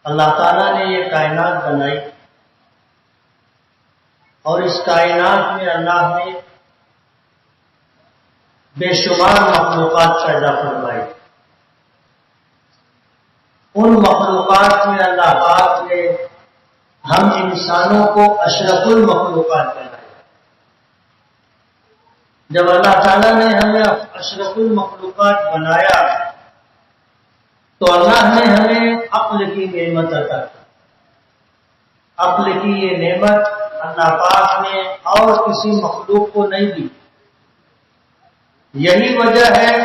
اللہ تعالیٰ نے یہ کائنات بنائی اور اس کائنات میں اللہ نے بے شمار مخلوقات پیدا فرمائی۔ ان مخلوقات میں اللہ پاک نے ہم انسانوں کو اشرف المخلوقات بنایا۔ جب اللہ تعالیٰ نے ہمیں اشرف المخلوقات بنایا تو اللہ نے ہمیں عقل کی نعمت عطا کی۔ عقل کی یہ نعمت اللہ پاک نے اور کسی مخلوق کو نہیں دی۔ یہی وجہ ہے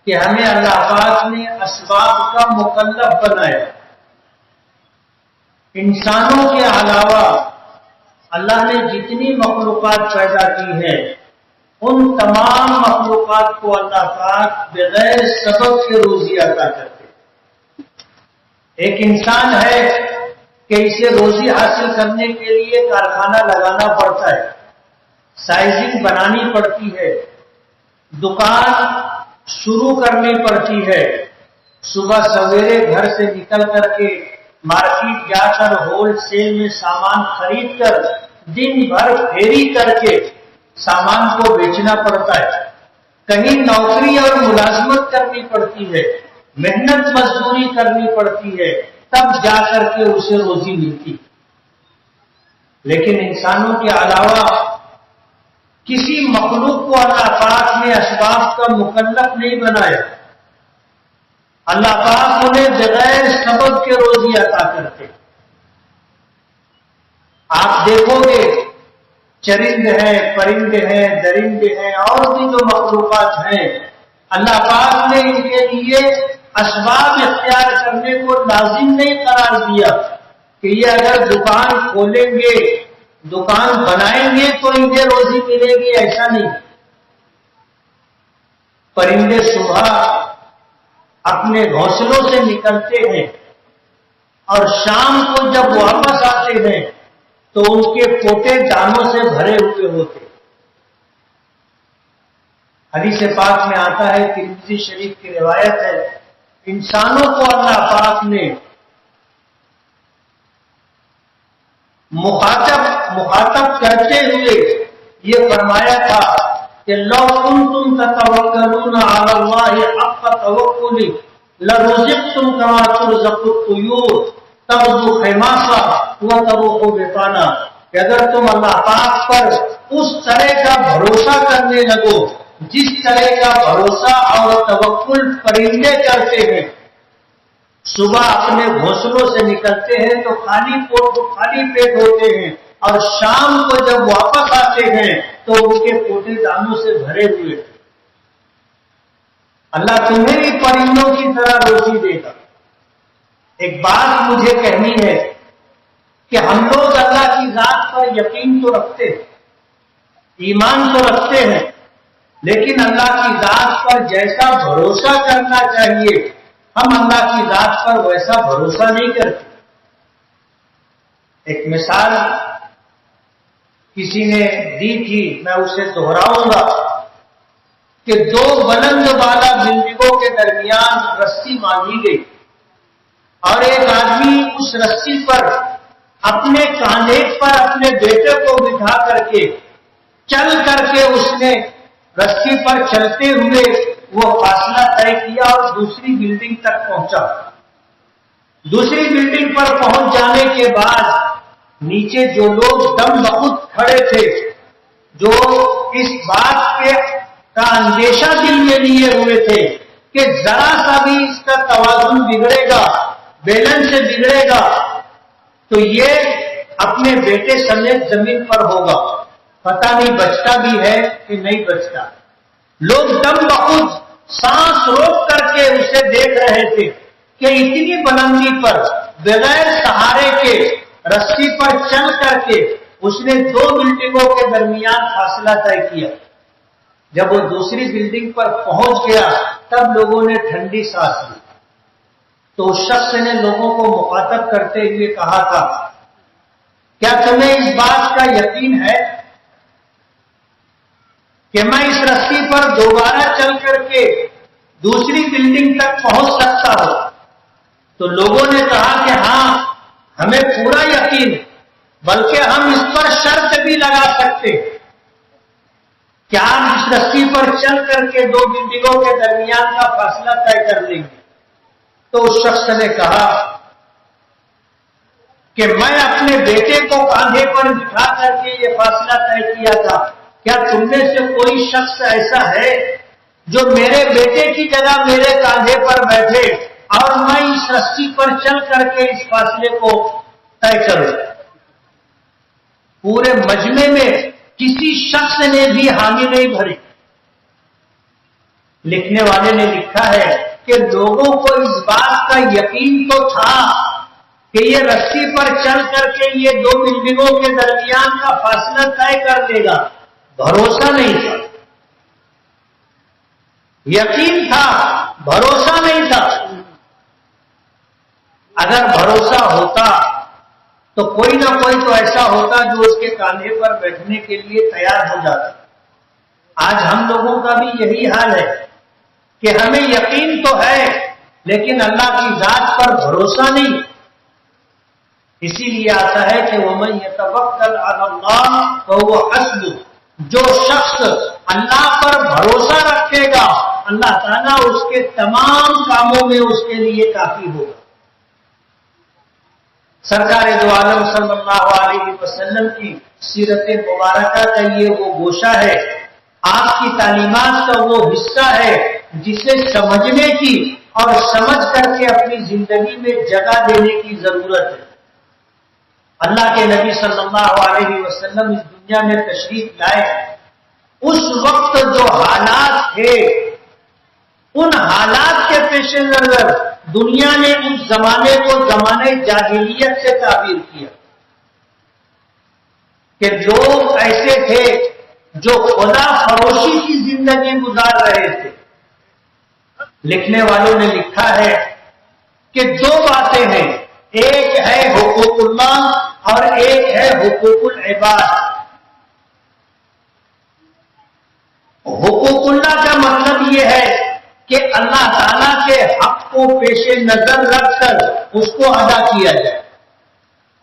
کہ ہمیں اللہ پاک نے اسباب کا مکلف بنایا۔ انسانوں کے علاوہ اللہ نے جتنی مخلوقات پیدا کی ہیں ان تمام مخلوقات کو اللہ پاک بغیر سبب کے روزی عطا کرتے۔ ایک انسان ہے کہ اسے روزی حاصل کرنے کے لیے کارخانہ لگانا پڑتا ہے، سائزنگ بنانی پڑتی ہے، دکان شروع کرنی پڑتی ہے، صبح سویرے گھر سے نکل کر کے مارکیٹ جا کر ہول سیل میں سامان خرید کر دن بھر پھیری کر کے سامان کو بیچنا پڑتا ہے، کہیں نوکری اور ملازمت کرنی پڑتی ہے، محنت مزدوری کرنی پڑتی ہے، تب جا کر کے اسے روزی ملتی۔ لیکن انسانوں کے علاوہ کسی مخلوق کو اللہ پاک نے اسباب کا مکلف نہیں بنایا۔ اللہ پاک انہیں بغیر سبب کے روزی عطا کرتے۔ آپ دیکھو گے چرند ہیں، پرند ہیں، درند ہیں، اور بھی جو مخلوقات ہیں، اللہ پاک نے ان کے لیے اسباب اختیار کرنے کو لازم نہیں قرار دیا کہ یہ اگر دکان کھولیں گے، دکان بنائیں گے تو انہیں روزی ملے گی، ایسا نہیں۔ پرندے صبح اپنے گھونسلوں سے نکلتے ہیں اور شام کو جب واپس آتے ہیں تو ان کے پوٹے دانوں سے بھرے ہوئے ہوتے۔ حدیث پاک میں آتا ہے، ترمذی شریف کی روایت ہے، انسانوں کو اللہ پاک نے مخاطب کرتے ہوئے یہ فرمایا تھا کہ لو کنتم تتوکلون علی اللہ حق توکلی لرزقتم کما ترزق الطیور تغدو خماصا وتروح بطانا، کہ اگر تم اللہ پاک پر اس طرح کا بھروسہ کرنے لگو جس طرح کا بھروسہ اور توکل پرندے کرتے ہیں، صبح اپنے گھونسلوں سے نکلتے ہیں تو خالی پیٹ ہوتے ہیں اور شام کو جب واپس آتے ہیں تو ان کے پوٹے دانوں سے بھرے ہوئے۔ اللہ تمہیں بھی پرندوں کی طرح روزی دے گا۔ ایک بات مجھے کہنی ہے کہ ہم لوگ اللہ کی ذات پر یقین تو رکھتے ہیں، ایمان تو رکھتے ہیں، لیکن اللہ کی ذات پر جیسا بھروسہ کرنا چاہیے ہم اللہ کی ذات پر ویسا بھروسہ نہیں کرتے۔ ایک مثال کسی نے دی تھی، میں اسے دہراؤں گا کہ دو بلند بالا بلڈنگوں کے درمیان رسی باندھی گئی اور ایک آدمی اس رسی پر اپنے کاندھے پر اپنے بیٹے کو بٹھا کر کے چل کر کے اس نے رسی پر چلتے ہوئے وہ فاصلہ طے کیا اور دوسری بلڈنگ تک پہنچا۔ دوسری بلڈنگ پر پہنچ جانے کے بعد نیچے جو لوگ دم بخود کھڑے تھے، جو اس بات کا اندیشہ دل میں لیے ہوئے تھے کہ ذرا سا بھی اس کا توازن بگڑے گا، بیلنس سے بگڑے گا تو یہ اپنے بیٹے سمیت زمین پر ہوگا، پتہ نہیں بچتا بھی ہے کہ نہیں بچتا۔ لوگ دم بخود سانس روک کر کے اسے دیکھ رہے تھے کہ اتنی بلندی پر بغیر سہارے کے رسی پر چل کر کے اس نے دو بلڈنگوں کے درمیان فاصلہ طے کیا۔ جب وہ دوسری بلڈنگ پر پہنچ گیا تب لوگوں نے ٹھنڈی سانس لی تو اس شخص نے لوگوں کو مخاطب کرتے ہوئے کہا تھا، کیا تمہیں اس بات کا یقین ہے کہ میں اس رسی پر دوبارہ چل کر کے دوسری بلڈنگ تک پہنچ سکتا ہوں؟ تو لوگوں نے کہا کہ ہاں ہمیں پورا یقین، بلکہ ہم اس پر شرط بھی لگا سکتے کہ آپ اس رسی پر چل کر کے دو بلڈنگوں کے درمیان کا فاصلہ طے کر لیں گے۔ تو اس شخص نے کہا کہ میں اپنے بیٹے کو کاندھے پر بٹھا کر کے یہ فاصلہ طے کیا تھا، کیا تم میں سے کوئی شخص ایسا ہے جو میرے بیٹے کی جگہ میرے کاندھے پر بیٹھے اور میں اس رسی پر چل کر کے اس فاصلے کو طے کروں؟ پورے مجمع میں کسی شخص نے بھی حامی نہیں بھری۔ لکھنے والے نے لکھا ہے کہ لوگوں کو اس بات کا یقین تو تھا کہ یہ رسی پر چل کر کے یہ دو بلڈنگوں کے درمیان کا فاصلہ طے کر لے گا، بھروسہ نہیں تھا۔ یقین تھا، بھروسہ نہیں تھا۔ اگر بھروسہ ہوتا تو کوئی نہ کوئی تو ایسا ہوتا جو اس کے کاندھے پر بیٹھنے کے لیے تیار ہو جاتا۔ آج ہم لوگوں کا بھی یہی حال ہے کہ ہمیں یقین تو ہے لیکن اللہ کی ذات پر بھروسہ نہیں۔ اسی لیے آتا ہے کہ وَمَن يَتَوَكَّلْ عَلَى اللَّهِ فَهُوَ حَسْبُهُ، جو شخص اللہ پر بھروسہ رکھے گا اللہ تعالیٰ اس کے تمام کاموں میں اس کے لیے کافی ہوگا۔ سرکار دو عالم صلی اللہ علیہ وسلم کی سیرت مبارکہ کا یہ وہ گوشہ ہے، آپ کی تعلیمات کا وہ حصہ ہے جسے سمجھنے کی اور سمجھ کر کے اپنی زندگی میں جگہ دینے کی ضرورت ہے۔ اللہ کے نبی صلی اللہ علیہ وسلم اس دنیا میں تشریف لائے، اس وقت جو حالات تھے ان حالات کے پیش نظر دنیا نے اس زمانے کو زمانے جاہلیت سے تعبیر کیا کہ لوگ ایسے تھے جو خدا فروشی کی زندگی گزار رہے تھے۔ لکھنے والوں نے لکھا ہے کہ دو باتیں ہیں، ایک ہے حقوق اللہ اور ایک ہے حقوق العباد۔ حقوق اللہ کا مطلب یہ ہے کہ اللہ تعالیٰ کے حق کو پیش نظر رکھ کر اس کو ادا کیا جائے،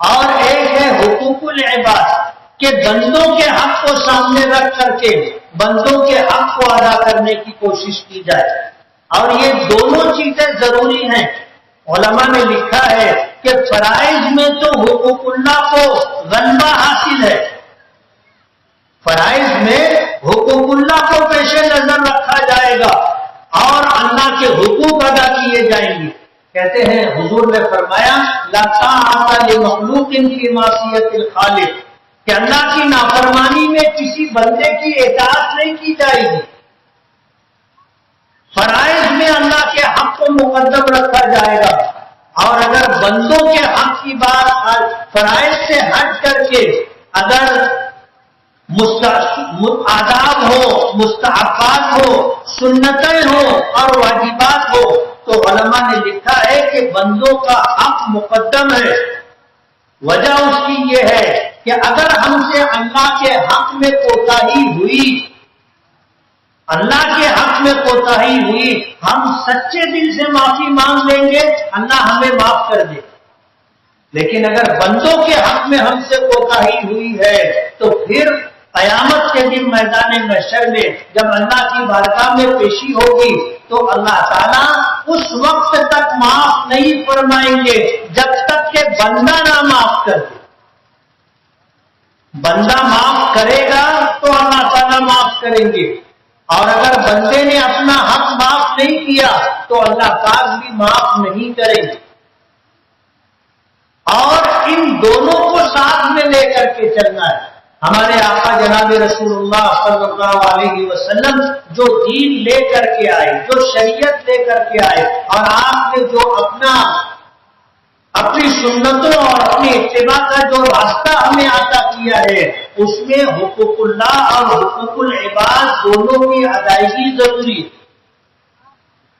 اور ایک ہے حقوق العباد کہ بندوں کے حق کو سامنے رکھ کر کے بندوں کے حق کو ادا کرنے کی کوشش کی جائے، اور یہ دونوں چیزیں ضروری ہیں۔ علماء نے لکھا ہے کہ فرائض میں تو حقوق اللہ کو غلبہ حاصل ہے، فرائض میں حقوق اللہ کو پیش نظر رکھا جائے گا اور اللہ کے حقوق ادا کیے جائیں گے۔ کہتے ہیں حضور نے فرمایا لا طاعۃ لمخلوق فی معصیۃ الخالق، کہ اللہ کی نافرمانی میں کسی بندے کی اطاعت نہیں کی جائے گی۔ فرائض میں اللہ کے حق کو مقدم رکھا جائے گا، اور اگر بندوں کے حق کی بات فرائض سے ہٹ کر کے اگر آداب ہو، مستحبات ہو، سنتیں ہو اور واجبات ہو، تو علماء نے لکھا ہے کہ بندوں کا حق مقدم ہے۔ وجہ اس کی یہ ہے کہ اگر ہم سے اللہ کے حق میں کوتاہی ہوئی، اللہ کے حق میں کوتاہی ہوئی، ہم سچے دل سے معافی مانگ لیں گے، اللہ ہمیں معاف کر دے۔ لیکن اگر بندوں کے حق میں ہم سے کوتاہی ہوئی ہے تو پھر قیامت کے دن میدان محشر میں جب اللہ کی بارگاہ میں پیشی ہوگی تو اللہ تعالیٰ اس وقت تک معاف نہیں فرمائیں گے جب تک کہ بندہ نہ معاف کر دے۔ بندہ معاف کرے گا تو اللہ تعالیٰ معاف کریں گے، اور اگر بندے نے اپنا حق معاف نہیں کیا تو اللہ پاک بھی معاف نہیں کریں گے۔ اور ان دونوں کو ساتھ میں لے کر کے چلنا ہے۔ ہمارے آقا جناب رسول اللہ صلی اللہ علیہ وسلم جو دین لے کر کے آئے، جو شریعت لے کر کے آئے، اور آپ نے جو اپنی سنتوں اور اپنی اتباع کا جو راستہ ہمیں عطا کیا ہے، اس میں حقوق اللہ اور حقوق العباد دونوں کی ادائیگی ضروری ہے۔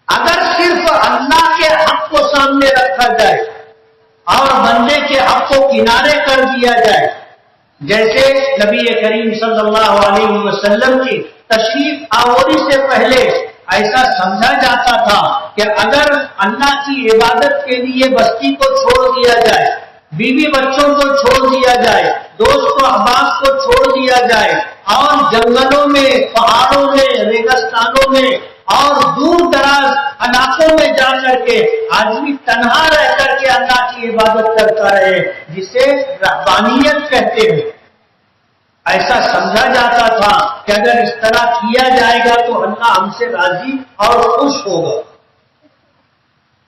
اگر صرف اللہ کے حق کو سامنے رکھا جائے اور بندے کے حق کو کنارے کر دیا جائے، جیسے نبی کریم صلی اللہ علیہ وسلم کی تشریف آوری سے پہلے ایسا سمجھا جاتا تھا کہ اگر اللہ کی عبادت کے لیے بستی کو چھوڑ دیا جائے، بیوی بچوں کو چھوڑ دیا جائے، دوست و احباب کو چھوڑ دیا جائے اور جنگلوں میں، پہاڑوں میں، ریگستانوں میں اور دور دراز علاقوں میں جا کر کے آدمی تنہا رہ کر کے اللہ کی عبادت کرتا رہے، جسے رہبانیت کہتے ہیں، ایسا سمجھا جاتا تھا کہ اگر اس طرح کیا جائے گا تو اللہ ہم سے راضی اور خوش ہوگا۔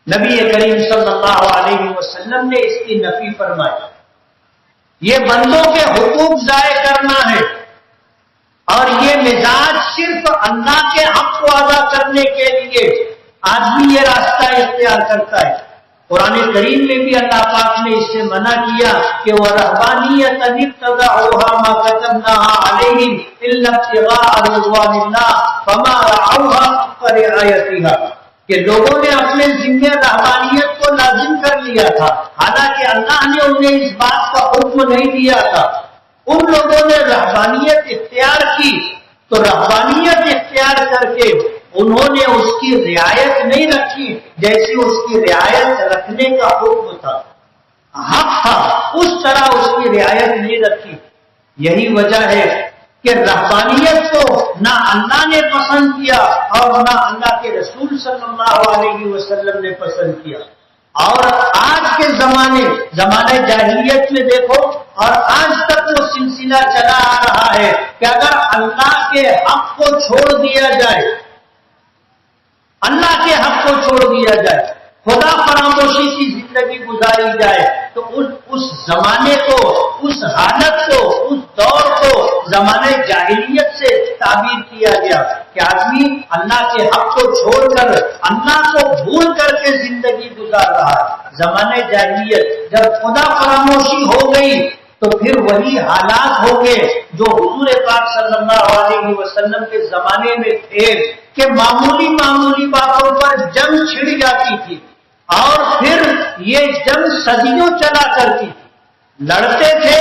نبی کریم صلی اللہ علیہ وسلم نے اس کی نفی فرمائی۔ یہ بندوں کے حقوق ضائع کرنا ہے، اور یہ مزاج صرف اللہ کے حق کو ادا کرنے کے لیے آدمی یہ راستہ اختیار کرتا ہے۔ قرآن کریم میں بھی اللہ پاک نے اس سے منع کیا کہ وہ رہبانیت ابتدعوها ما كتبناها عليهم الا ابتغاء رضوان الله فما رعوها حق رعايتها، کہ لوگوں نے اپنے ذمہ رہبانیت کو لازم کر لیا تھا، حالانکہ اللہ نے انہیں اس بات کا حکم نہیں دیا تھا۔ ان لوگوں نے رہبانیت اختیار کی تو رہبانیت اختیار کر کے انہوں نے اس کی رعایت نہیں رکھی جیسی اس کی رعایت رکھنے کا حکم تھا، حق تھا، اس طرح اس کی رعایت نہیں رکھی۔ یہی وجہ ہے کہ رہبانیت کو نہ اللہ نے پسند کیا اور نہ اللہ کے رسول صلی اللہ علیہ وسلم نے پسند کیا۔ اور آج کے زمانے جاہلیت میں دیکھو، اور آج تک وہ سلسلہ چلا آ رہا ہے کہ اگر اللہ کے حق کو چھوڑ دیا جائے، اللہ کے حق کو چھوڑ دیا جائے، خدا فراموشی کی زندگی گزاری جائے، تو اس زمانے کو، اس حالت کو، اس دور کو زمانے جاہلیت سے تعبیر کیا گیا کہ آدمی اللہ کے حق کو چھوڑ کر، اللہ کو بھول کر کے زندگی گزار رہا ہے۔ زمانے جاہلیت جب خدا فراموشی ہو گئی تو پھر وہی حالات ہوں گے جو حضور پاک صلی اللہ علیہ وسلم کے زمانے میں تھے کہ معمولی باتوں پر جنگ چھڑ جاتی تھی، اور پھر یہ جنگ صدیوں چلا کرتی تھی۔ لڑتے تھے،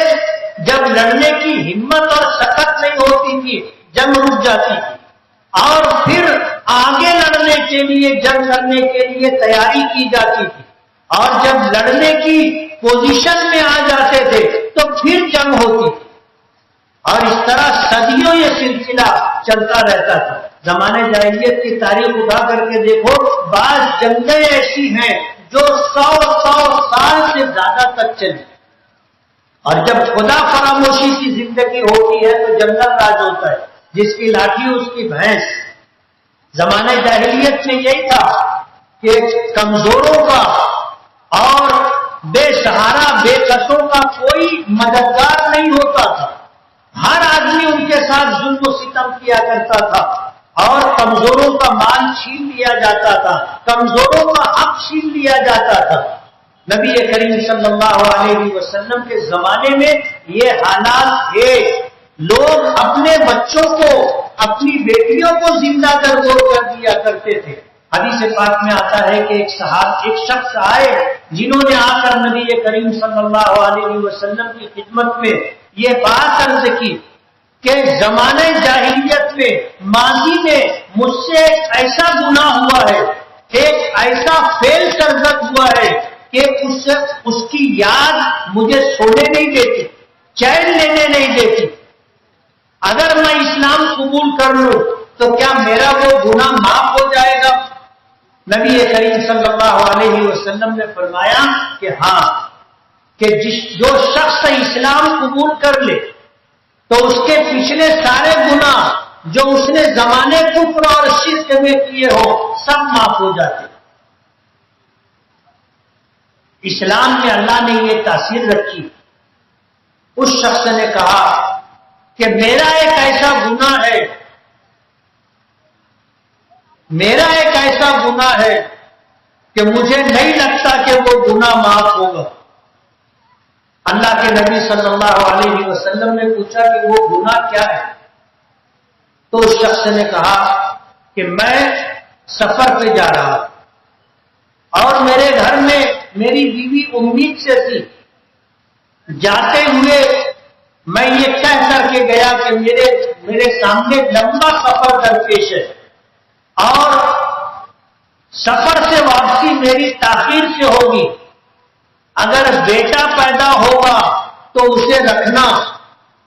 جب لڑنے کی ہمت اور طاقت نہیں ہوتی تھی جنگ رک جاتی تھی، اور پھر آگے لڑنے کے لیے، جنگ کرنے کے لیے تیاری کی جاتی تھی، اور جب لڑنے کی پوزیشن میں آ جاتے تھے تو پھر جنگ ہوتی تھی، اور اس طرح صدیوں یہ سلسلہ چلتا رہتا تھا۔ زمانے جاہلیت کی تاریخ اٹھا کر کے دیکھو، بعض جنگیں ایسی ہیں جو 100 سال سے زیادہ تک چلی، اور جب خدا فراموشی کی زندگی ہوتی ہے تو جنگل راج ہوتا ہے، جس کی لاٹھی اس کی بھینس۔ زمانے جاہلیت میں یہی تھا کہ کمزوروں کا اور بے سہارا بے کسوں کا کوئی مددگار نہیں ہوتا تھا، ہر آدمی ان کے ساتھ ظلم و ستم کیا کرتا تھا، اور کمزوروں کا مال چھین لیا جاتا تھا، کمزوروں کا حق چھین لیا جاتا تھا۔ نبی کریم صلی اللہ علیہ وسلم کے زمانے میں یہ حالات تھے، لوگ اپنے بچوں کو، اپنی بیٹیوں کو زندہ درگور کر دیا کرتے تھے۔ حدیث پاک میں آتا ہے کہ ایک شخص آئے جنہوں نے آ کر نبی کریم صلی اللہ علیہ وسلم کی خدمت میں یہ بات عرض کی کہ زمانے جاہلیت میں، ماضی میں مجھ سے ایک ایسا گناہ ہوا ہے، ایک ایسا فعل سرزد ہوا ہے کہ اس کی یاد مجھے سونے نہیں دیتی، چین لینے نہیں دیتی۔ اگر میں اسلام قبول کر لوں تو کیا میرا وہ گناہ معاف ہو جائے گا؟ نبی کریم صلی اللہ علیہ وسلم نے فرمایا کہ ہاں، کہ جو شخص اسلام قبول کر لے تو اس کے پچھلے سارے گناہ جو اس نے زمانے کفر اور شرک میں کیے ہو سب معاف ہو جاتے۔ اسلام میں اللہ نے یہ تاثیر رکھی۔ اس شخص نے کہا کہ میرا ایک ایسا گناہ ہے، میرا ایک ایسا گناہ ہے کہ مجھے نہیں لگتا کہ وہ گناہ معاف ہوگا۔ اللہ کے نبی صلی اللہ علیہ وسلم نے پوچھا کہ وہ گناہ کیا ہے؟ تو اس شخص نے کہا کہ میں سفر پہ جا رہا اور میرے گھر میں میری بیوی امید سے تھی، جاتے ہوئے میں یہ کہہ کر کے گیا کہ میرے سامنے لمبا سفر درپیش ہے، اور سفر سے واپسی میری تاخیر سے ہوگی، اگر بیٹا پیدا ہوگا تو اسے رکھنا،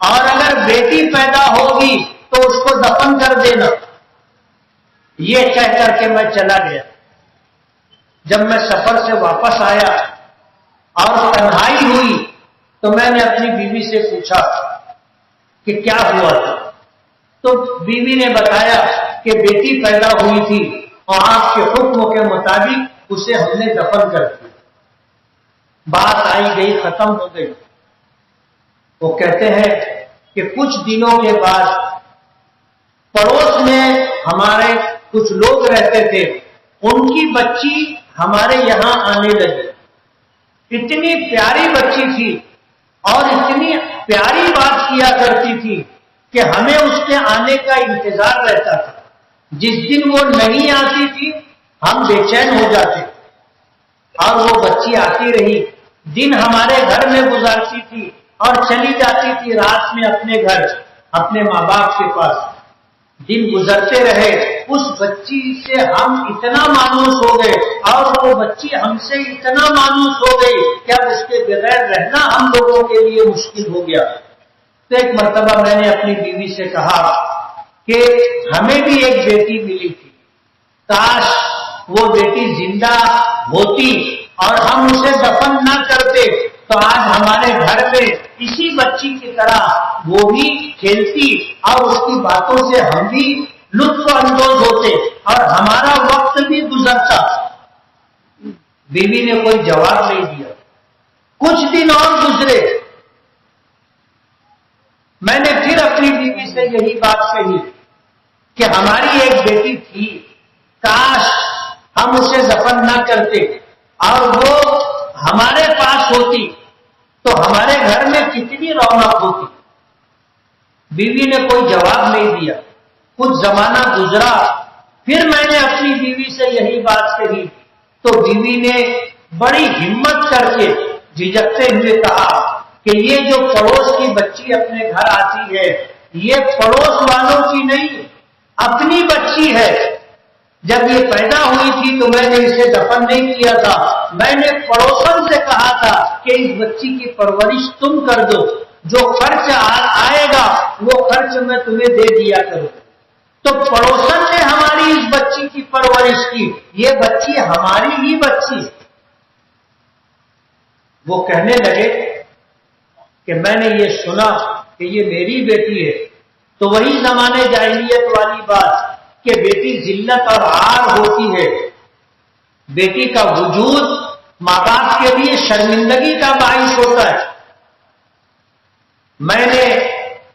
اور اگر بیٹی پیدا ہوگی تو اس کو دفن کر دینا۔ یہ کہہ کر کے میں چلا گیا۔ جب میں سفر سے واپس آیا اور تنہائی ہوئی تو میں نے اپنی بیوی سے پوچھا کہ کیا ہوا تھا، تو بیوی نے بتایا کہ بیٹی پیدا ہوئی تھی اور آپ کے حکم کے مطابق اسے ہم نے دفن کر دیا۔ بات آئی گئی، ختم ہو گئی۔ وہ کہتے ہیں کہ کچھ دنوں کے بعد پڑوس میں ہمارے کچھ لوگ رہتے تھے، ان کی بچی ہمارے یہاں آنے لگی۔ اتنی پیاری بچی تھی اور اتنی پیاری بات کیا کرتی تھی کہ ہمیں اس کے آنے کا انتظار رہتا تھا۔ جس دن وہ نہیں آتی تھی ہم بے چین ہو جاتے، اور وہ بچی آتی رہی، دن ہمارے گھر میں گزارتی تھی اور چلی جاتی تھی رات میں اپنے گھر، اپنے ماں باپ کے پاس۔ دن گزرتے رہے، اس بچی سے ہم اتنا مانوس ہو گئے اور وہ بچی ہم سے اتنا مانوس ہو گئی کہ اب اس کے بغیر رہنا ہم لوگوں کے لیے مشکل ہو گیا۔ تو ایک مرتبہ میں نے اپنی بیوی سے کہا کہ ہمیں بھی ایک بیٹی ملی تھی، کاش وہ بیٹی زندہ ہوتی اور ہم اسے دفن نہ کرتے تو آج ہمارے گھر میں اسی بچی کی طرح وہ بھی کھیلتی اور اس کی باتوں سے ہم بھی لطف اندوز ہوتے اور ہمارا وقت بھی گزرتا۔ بیوی نے کوئی جواب نہیں دیا۔ کچھ دن اور گزرے، میں نے پھر اپنی بیوی سے یہی بات کہی کہ ہماری ایک بیٹی تھی، کاش ہم اسے دفن نہ کرتے اور وہ ہمارے پاس ہوتی تو ہمارے گھر میں کتنی رونق ہوتی۔ بیوی نے کوئی جواب نہیں دیا۔ کچھ زمانہ گزرا، پھر میں نے اپنی بیوی سے یہی بات کہی تو بیوی نے بڑی ہمت کر کے جھجکتے ہوئے کہا کہ یہ جو پڑوس کی بچی اپنے گھر آتی ہے یہ پڑوس والوں کی نہیں، اپنی بچی ہے۔ جب یہ پیدا ہوئی تھی تو میں نے اسے دفن نہیں کیا تھا، میں نے پڑوسن سے کہا تھا کہ اس بچی کی پرورش تم کر دو، جو خرچ آئے گا وہ خرچ میں تمہیں دے دیا کروں۔ تو پڑوسن نے ہماری اس بچی کی پرورش کی، یہ بچی ہماری ہی بچی۔ وہ کہنے لگے کہ میں نے یہ سنا کہ یہ میری بیٹی ہے، تو وہی زمانے جاہلیت والی بات کہ بیٹی ذلت اور عار ہوتی ہے، بیٹی کا وجود ماں باپ کے لیے شرمندگی کا باعث ہوتا ہے۔ میں نے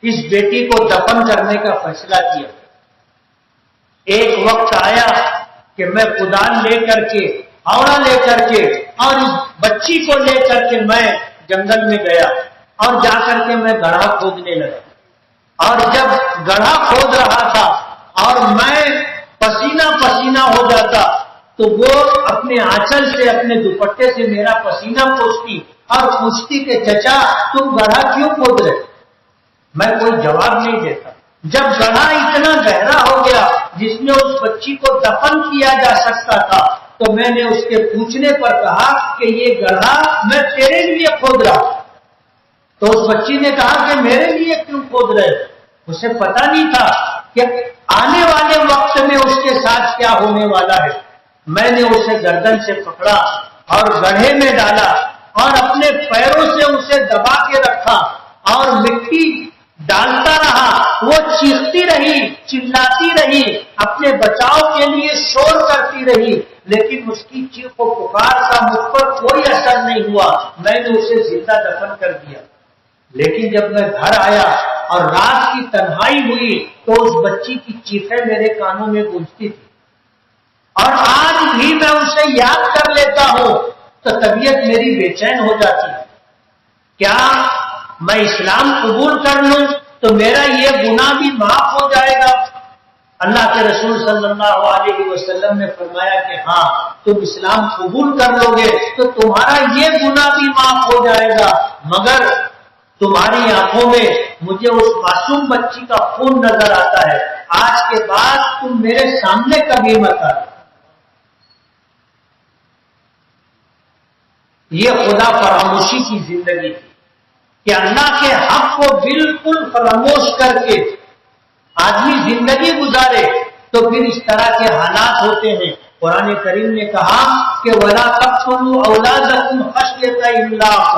اس بیٹی کو دفن کرنے کا فیصلہ کیا۔ ایک وقت آیا کہ میں کدال لے کر کے، ہاوڑا لے کر کے اور اس بچی کو لے کر کے میں جنگل میں گیا اور جا کر کے میں گڑھا کھودنے لگا، اور جب گڑھا کھود رہا تھا اور میں پسینہ پسینہ ہو جاتا تو وہ اپنے آنچل سے، اپنے دوپٹے سے میرا پسینہ پوچھتی اور پوچھتی کہ چچا تم گڑھا کیوں کھود رہے؟ میں کوئی جواب نہیں دیتا۔ جب گڑھا اتنا گہرا ہو گیا جس میں اس بچی کو دفن کیا جا سکتا تھا تو میں نے اس کے پوچھنے پر کہا کہ یہ گڑھا میں تیرے لیے کھود رہا۔ تو اس بچی نے کہا کہ میرے لیے کیوں کھود رہے؟ اسے پتا نہیں تھا کہ آنے والے وقت میں اس کے ساتھ کیا ہونے والا ہے۔ میں نے اسے گردن سے پکڑا اور گڑھے میں ڈالا اور اپنے پیروں سے اسے دبا کے رکھا اور مٹی ڈالتا رہا۔ وہ چیختی رہی، چلاتی رہی، اپنے بچاؤ کے لیے شور کرتی رہی، لیکن اس کی چیخ و پکار کا مجھ پر کوئی اثر نہیں ہوا۔ میں نے اسے زندہ دفن کر دیا۔ لیکن جب میں گھر آیا اور رات کی تنہائی ہوئی تو اس بچی کی چیخیں میرے کانوں میں گونجتی تھی، اور آج بھی میں اسے یاد کر لیتا ہوں تو طبیعت میری بے چین ہو جاتی ہے۔ کیا میں اسلام قبول کر لوں تو میرا یہ گناہ بھی معاف ہو جائے گا؟ اللہ کے رسول صلی اللہ علیہ وسلم نے فرمایا کہ ہاں، تم اسلام قبول کر لو گے تو تمہارا یہ گناہ بھی معاف ہو جائے گا، مگر تمہاری آنکھوں میں مجھے اس معصوم بچی کا خون نظر آتا ہے۔ آج کے بعد تم میرے سامنے کبھی مت آ۔ یہ خدا فراموشی کی زندگی تھی کہ اللہ کے حق کو بالکل فراموش کر کے آدمی زندگی گزارے تو پھر اس طرح کے حالات ہوتے ہیں۔ قرآن کریم نے کہا کہ وَلَا تَقْتُلُوا أَوْلَادَكُمْ خَشْيَةَ إِمْلَاقٍ،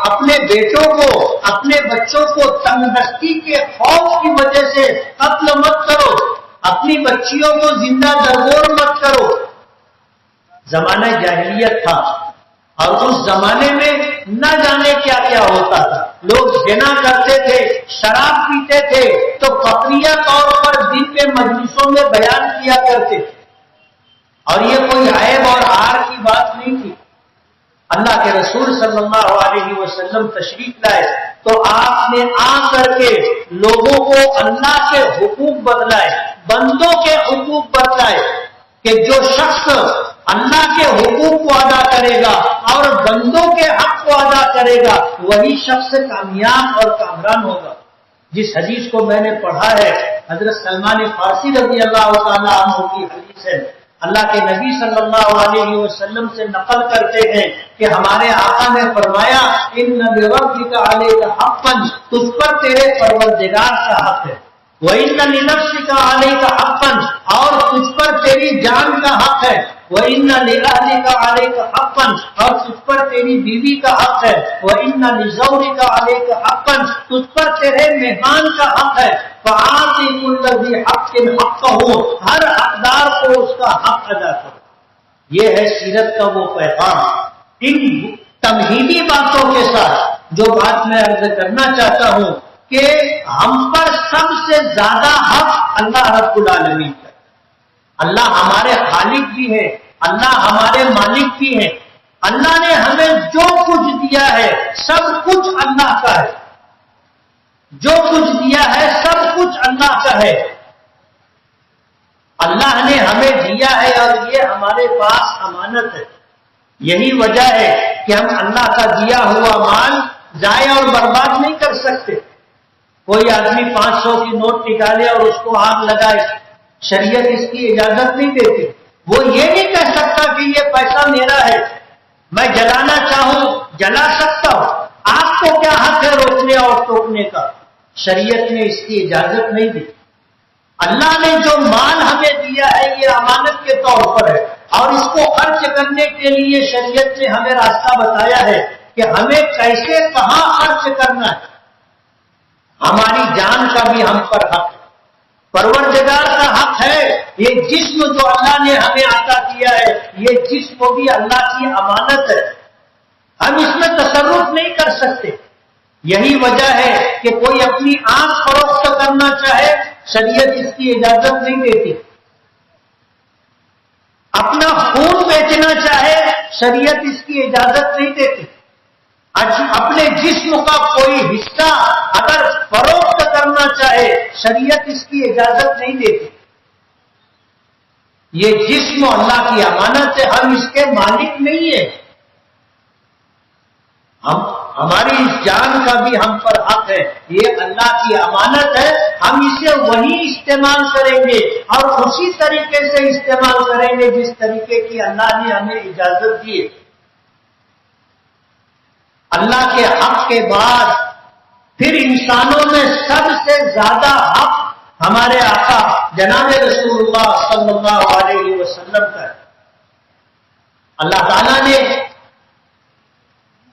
اپنے بیٹوں کو، اپنے بچوں کو تنگدستی کے خوف کی وجہ سے قتل مت کرو، اپنی بچیوں کو زندہ درگور مت کرو۔ زمانہ جاہلیت تھا اور اس زمانے میں نہ جانے کیا کیا ہوتا تھا، لوگ زنا کرتے تھے، شراب پیتے تھے تو فقریہ طور پر دن کے مجلسوں میں بیان کیا کرتے تھے، اور یہ کوئی عیب اور عار کی بات نہیں تھی۔ اللہ کے رسول صلی اللہ علیہ وسلم تشریف لائے تو آپ نے آ کر کے لوگوں کو اللہ کے حقوق بتلائے، بندوں کے حقوق بتلائے کہ جو شخص اللہ کے حقوق کو ادا کرے گا اور بندوں کے حق کو ادا کرے گا وہی شخص کامیاب اور کامران ہوگا۔ جس حدیث کو میں نے پڑھا ہے حضرت سلمان فارسی رضی اللہ تعالیٰ عنہ کی حدیث ہے، اللہ کے نبی صلی اللہ علیہ وسلم سے نقل کرتے ہیں کہ ہمارے آقا نے فرمایا ان لربک علیک حقا، تجھ پر تیرے پروردگار کا حق ہے، وَإِنَّ لِنَفْسِكَ عَلَيْكَ حَقًّا، اور تجھ پر تیری جان کا حق ہے، وَإِنَّ لِأَهْلِكَ عَلَيْكَ حَقًّا، اور تجھ پر تیری بیوی کا حق ہے، وَإِنَّ لِزَوْجِكَ عَلَيْكَ حَقًّا، تجھ پر تیرے مہمان کا حق ہے، فَآتِ كُلَّ ذِي حَقٍّ حَقَّهُ، ہر حقدار کو اس کا حق ادا کرو۔ یہ ہے سیرت کا وہ پیغام۔ ان تمہیدی باتوں کے ساتھ جو بات میں عرض کرنا چاہتا ہوں کہ ہم پر سب سے زیادہ حق اللہ رب العالمین کا۔ اللہ ہمارے خالق بھی ہے، اللہ ہمارے مالک بھی ہے، اللہ نے ہمیں جو کچھ دیا ہے سب کچھ اللہ کا ہے، جو کچھ دیا ہے سب کچھ اللہ کا ہے۔ اللہ نے ہمیں دیا ہے اور یہ ہمارے پاس امانت ہے۔ یہی وجہ ہے کہ ہم اللہ کا دیا ہوا مال ضائع اور برباد نہیں کر سکتے۔ کوئی آدمی 500 کی نوٹ نکالے اور اس کو آگ لگائے، شریعت اس کی اجازت نہیں دیتی۔ وہ یہ نہیں کہہ سکتا کہ یہ پیسہ میرا ہے، میں جلانا چاہوں جلا سکتا ہوں۔ آگ کو کیا حق ہے روکنے اور ٹوکنے کا؟ شریعت نے اس کی اجازت نہیں دی۔ اللہ نے جو مال ہمیں دیا ہے یہ امانت کے طور پر ہے، اور اس کو خرچ کرنے کے لیے شریعت نے ہمیں راستہ بتایا ہے کہ ہمیں کیسے کہاں خرچ کرنا ہے۔ ہماری جان کا بھی ہم پر حق ہے، پروردگار کا حق ہے۔ یہ جسم جو اللہ نے ہمیں عطا کیا ہے یہ جسم بھی اللہ کی امانت ہے، ہم اس میں تصرف نہیں کر سکتے۔ یہی وجہ ہے کہ کوئی اپنی آنکھ فروخت کرنا چاہے شریعت اس کی اجازت نہیں دیتی، اپنا خون بیچنا چاہے شریعت اس کی اجازت نہیں دیتی، اپنے جسم کا کوئی حصہ اگر فروخت کرنا چاہے شریعت اس کی اجازت نہیں دیتی۔ یہ جسم اللہ کی امانت ہے، ہم اس کے مالک نہیں ہیں۔ ہماری اس جان کا بھی ہم پر حق ہے، یہ اللہ کی امانت ہے، ہم اسے وہی استعمال کریں گے اور اسی طریقے سے استعمال کریں گے جس طریقے کی اللہ نے ہمیں اجازت دی ہے۔ اللہ کے حق کے بعد پھر انسانوں میں سب سے زیادہ حق ہمارے آقا جناب رسول اللہ صلی اللہ علیہ وسلم کا ہے۔ اللہ تعالیٰ نے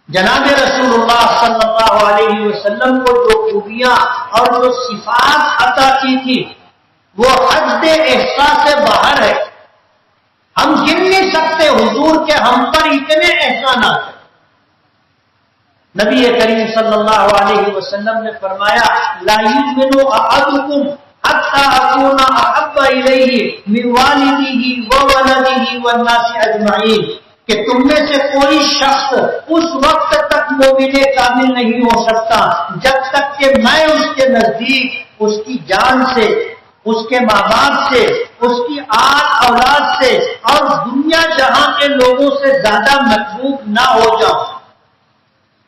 جناب رسول اللہ صلی اللہ علیہ وسلم کو جو خوبیاں اور جو صفات عطا کی تھی وہ حد احساس سے باہر ہے، ہم گن نہیں سکتے حضور کے ہم پر اتنے احسانات ہیں۔ نبی کریم صلی اللہ علیہ وسلم نے فرمایا لا یؤمن احدکم حتی اکون احب الیہ من والدہ وولدہ والناس اجمعین، کہ تم میں سے کوئی شخص اس وقت تک مومن کامل نہیں ہو سکتا جب تک کہ میں اس کے نزدیک اس کی جان سے، اس کے ماں باپ سے، اس کی آل اولاد سے اور دنیا جہاں کے لوگوں سے زیادہ محبوب نہ ہو جاؤں۔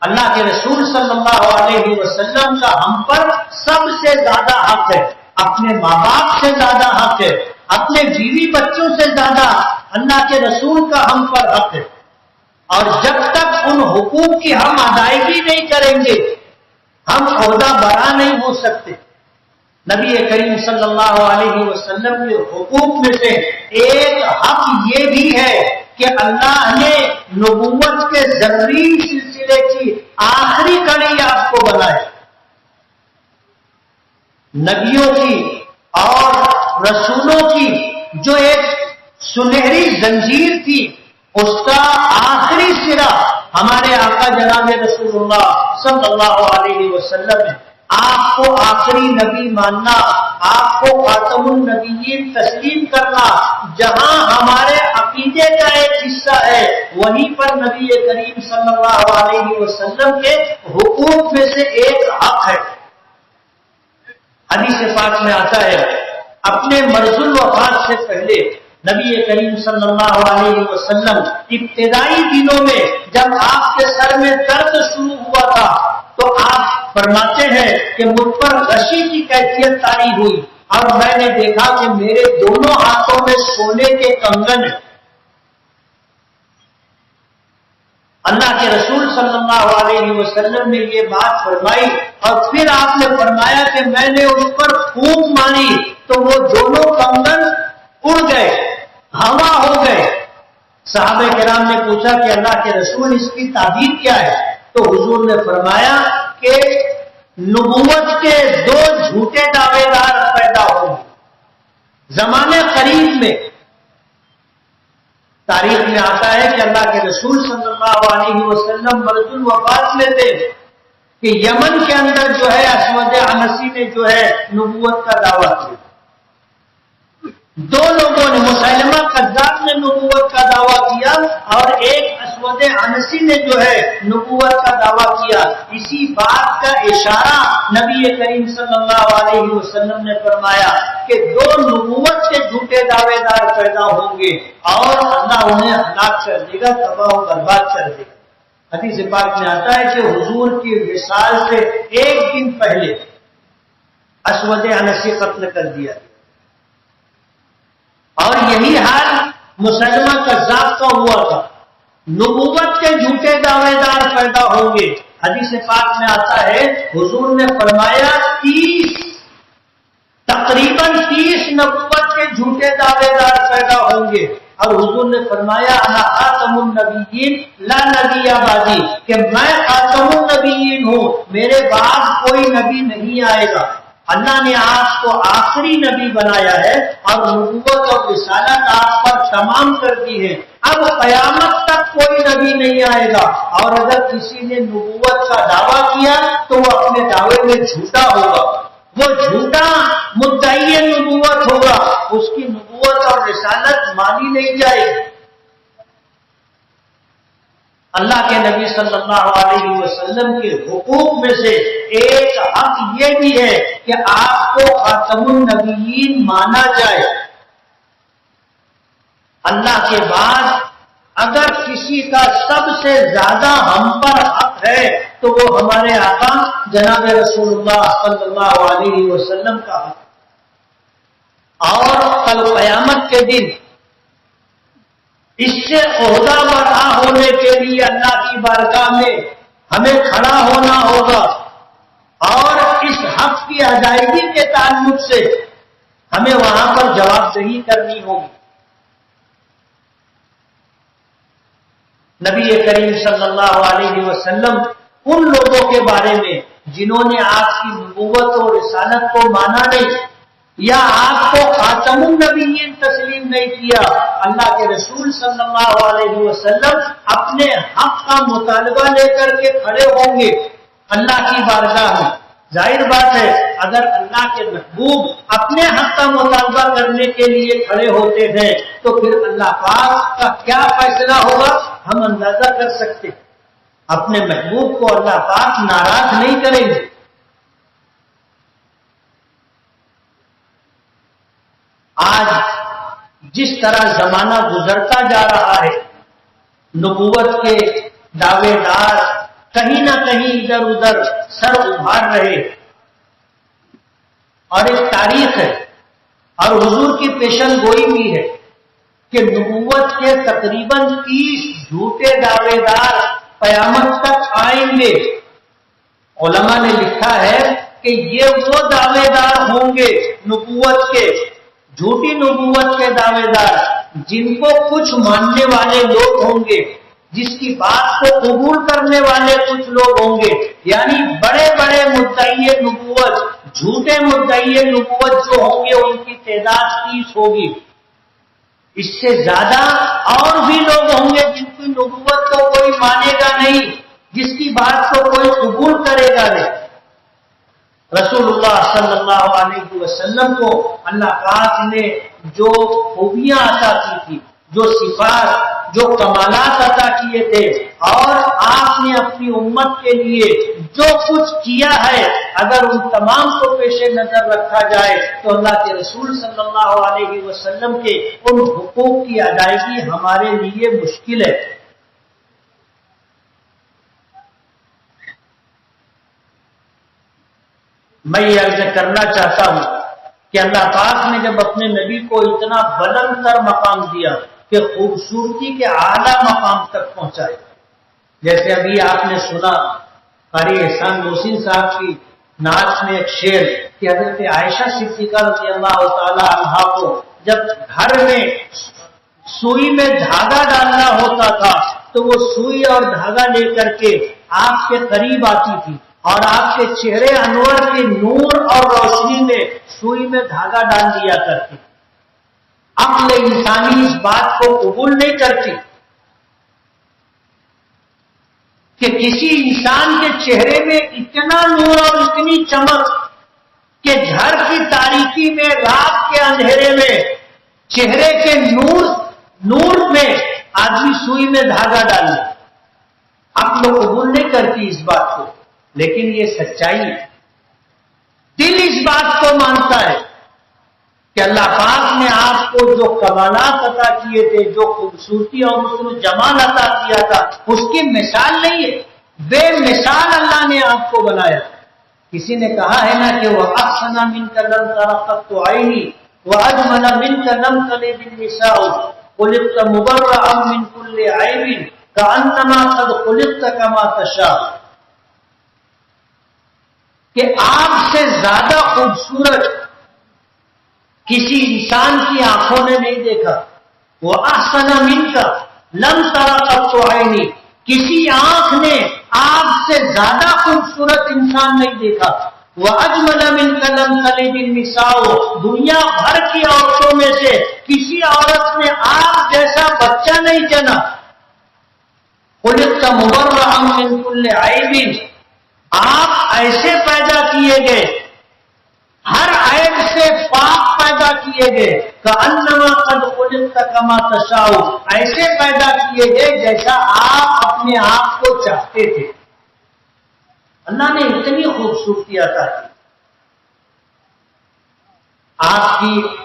اللہ کے رسول صلی اللہ علیہ وسلم کا ہم پر سب سے زیادہ حق ہے۔ اپنے ماں باپ سے زیادہ حق ہے، اپنے بیوی بچوں سے زیادہ اللہ کے رسول کا ہم پر حق ہے. اور جب تک ان حقوق کی ہم ادائیگی نہیں کریں گے ہم عہدہ برا نہیں ہو سکتے. نبی کریم صلی اللہ علیہ وسلم کے حقوق میں سے ایک حق یہ بھی ہے کہ اللہ نے نبوت کے ضروری سلسلے کی آخری کڑی آپ کو بنائے. نبیوں کی اور رسولوں کی جو ایک سنہری زنجیر تھی اس کا آخری سرا ہمارے آقا جناب رسول اللہ صلی اللہ علیہ وسلم ہے. آپ کو آخری نبی ماننا، آپ کو خاتم النبیین تسلیم کرنا، جہاں ہمارے عقیدے کا ایک حصہ ہے وہیں پر نبی کریم صلی اللہ علیہ وسلم کے حقوق میں سے ایک حق ہے. حدیث پاک میں آتا ہے اپنے مرض الوفات سے پہلے نبی کریم صلی اللہ علیہ وسلم ابتدائی دنوں میں جب آپ کے سر میں درد شروع ہوا تھا تو آپ فرماتے ہیں کہ مجھ پر غشی کی کیفیت طاری ہوئی اور میں نے دیکھا کہ میرے دونوں ہاتھوں میں سونے کے کنگن ہیں. اللہ کے رسول صلی اللہ علیہ وسلم نے یہ بات فرمائی اور پھر آپ نے فرمایا کہ میں نے اس پر پھونک ماری تو وہ دونوں کنگن اڑ گئے، ہوا ہو گئے. صحابہ کرام نے پوچھا کہ اللہ کے رسول اس کی تعبیر کیا ہے؟ تو حضور نے فرمایا کہ نبوت کے دو جھوٹے دعوے دار پیدا ہوں گے زمانے قریب میں. تاریخ میں آتا ہے کہ اللہ کے رسول صلی اللہ علیہ وسلم مرض الوفات میں تھے کہ یمن کے اندر جو ہے اسود عنسی نے جو ہے نبوت کا دعویٰ کیا. دو لوگوں نے، مسلمہ کذاب نے نبوت کا دعویٰ کیا اور ایک اسود عنسی نے جو ہے نبوت کا دعویٰ کیا. اسی بات کا اشارہ نبی کریم صلی اللہ علیہ وسلم نے فرمایا کہ دو نبوت کے جھوٹے دعوے دار پیدا ہوں گے اور اللہ انہیں ہلاک کر دے گا، تباہ و برباد کر دے گا. حدیث پاک میں آتا ہے کہ حضور کی وصال سے ایک دن پہلے اسود عنسی قتل کر دیا اور یہی حال مسلمہ کذاب کا ہوا تھا. نبوت کے جھوٹے دعوے دار پیدا ہوں گے. حدیث پاک میں آتا ہے حضور نے فرمایا تقریباً 30 نبوت کے جھوٹے دعوے دار پیدا ہوں گے اور حضور نے فرمایا انا خاتم النبیین لا نبی بعدی کہ میں خاتم النبیین ہوں، میرے بعد کوئی نبی نہیں آئے گا. اللہ نے آپ کو آخری نبی بنایا ہے اور نبوت اور رسالت آپ پر تمام کر دی ہے. اب قیامت تک کوئی نبی نہیں آئے گا اور اگر کسی نے نبوت کا دعویٰ کیا تو وہ اپنے دعوے میں جھوٹا ہوگا، وہ جھوٹا مدعی نبوت ہوگا، اس کی نبوت اور رسالت مانی نہیں جائے گی. اللہ کے نبی صلی اللہ علیہ وسلم کے حقوق میں سے ایک حق یہ بھی ہے کہ آپ کو خاتم النبیین مانا جائے. اللہ کے بعد اگر کسی کا سب سے زیادہ ہم پر حق ہے تو وہ ہمارے آقا جناب رسول اللہ صلی اللہ علیہ وسلم کا حق. اور کل قیامت کے دن اس سے عہدہ برآ ہونے کے لیے اللہ کی بارگاہ میں ہمیں کھڑا ہونا ہوگا اور اس حق کی ادائیگی کے تعلق سے ہمیں وہاں پر جواب دہی کرنی ہوگی. نبی کریم صلی اللہ علیہ وسلم ان لوگوں کے بارے میں جنہوں نے آپ کی نبوت اور رسالت کو مانا نہیں یا آپ کو خاتم النبیین تسلیم نہیں کیا، اللہ کے رسول صلی اللہ علیہ وسلم اپنے حق کا مطالبہ لے کر کے کھڑے ہوں گے اللہ کی بارگاہ میں. ظاہر بات ہے اگر اللہ کے محبوب اپنے حق کا مطالبہ کرنے کے لیے کھڑے ہوتے ہیں تو پھر اللہ پاک کا کیا فیصلہ ہوگا ہم اندازہ کر سکتے. اپنے محبوب کو اللہ پاک ناراض نہیں کریں گے. آج جس طرح زمانہ گزرتا جا رہا ہے نبوت کے دعوے دار کہیں نہ کہیں ادھر ادھر سر ابھار رہے. اور ایک تاریخ ہے اور حضور کی پیشن گوئی بھی ہے کہ نبوت کے تقریباً 30 جھوٹے دعوے دار قیامت تک آئیں گے۔ علماء نے لکھا ہے کہ یہ وہ دعوے دار ہوں گے نبوت کے، جھوٹی نبوت کے دعوے دار، جن کو کچھ ماننے والے لوگ ہوں گے، جس کی بات کو قبول کرنے والے کچھ لوگ ہوں گے، یعنی بڑے بڑے مدعی نبوت، جھوٹے مدعی نبوت جو ہوں گے ان کی تعداد 30 ہوگی۔ اس سے زیادہ اور بھی لوگ ہوں گے جن کی نبوت کو کوئی مانے گا نہیں، جس کی بات کو کوئی قبول کرے گا نہیں۔ رسول اللہ صلی اللہ علیہ وسلم کو اللہ پاک نے جو خوبیاں عطا کی تھی، جو صفات، جو کمالات عطا کیے تھے، اور آپ نے اپنی امت کے لیے جو کچھ کیا ہے، اگر ان تمام کو پیش نظر رکھا جائے تو اللہ کے رسول صلی اللہ علیہ وسلم کے ان حقوق کی ادائیگی ہمارے لیے مشکل ہے۔ میں یہ عرض کرنا چاہتا ہوں کہ اللہ پاک نے جب اپنے نبی کو اتنا بلند تر مقام دیا کہ خوبصورتی کے اعلیٰ مقام تک پہنچائے، جیسے ابھی آپ نے سنا قاری احسان محسن صاحب کی نعت میں ایک شعر کہ حضرت عائشہ صدیقہ رضی اللہ تعالی عنہا کو جب گھر میں سوئی میں دھاگا ڈالنا ہوتا تھا تو وہ سوئی اور دھاگا لے کر کے آپ کے قریب آتی تھی اور آپ کے چہرے انور کے نور اور روشنی میں سوئی میں دھاگا ڈال دیا کرتی۔ عقل انسانی اس بات کو قبول نہیں کرتی کہ کسی انسان کے چہرے میں اتنا نور اور اتنی چمک کہ گھر کی تاریکی میں، رات کے اندھیرے میں، چہرے کے نور میں آدمی سوئی میں دھاگا ڈالے۔ عقل قبول نہیں کرتی اس بات کو، لیکن یہ سچائی ہے۔ دل اس بات کو مانتا ہے کہ اللہ پاک نے آپ کو جو کمالات عطا کیے تھے، جو خوبصورتی اور حسن و جمال عطا کیا تھا، اس کی مثال نہیں ہے، بے مثال اللہ نے آپ کو بنایا۔ کسی نے کہا ہے نا کہ وہ احسن منک لم تر قط عینی واجمل منک لم تلد النساء خلقت مبرأ من كل عیب کانما قد خلقت کما تشاء، کہ آپ سے زیادہ خوبصورت کسی انسان کی آنکھوں نے نہیں دیکھا۔ وہ احسن منک لم تر قط عینی، کسی آنکھ نے آپ سے زیادہ خوبصورت انسان نہیں دیکھا۔ وہ اجمل منک لم تلد النساء، دنیا بھر کی عورتوں میں سے کسی عورت نے آپ جیسا بچہ نہیں جنا۔ خلقت مبرأ من كل عیب، آپ ایسے پیدا کیے گئے، ہر عیب سے پاک پیدا کیے گئے، کأنما قد خلقت کما تشاء، ایسے پیدا کیے گئے جیسا آپ اپنے آپ کو چاہتے تھے۔ اللہ نے اتنی خوبصورتی عطا کی۔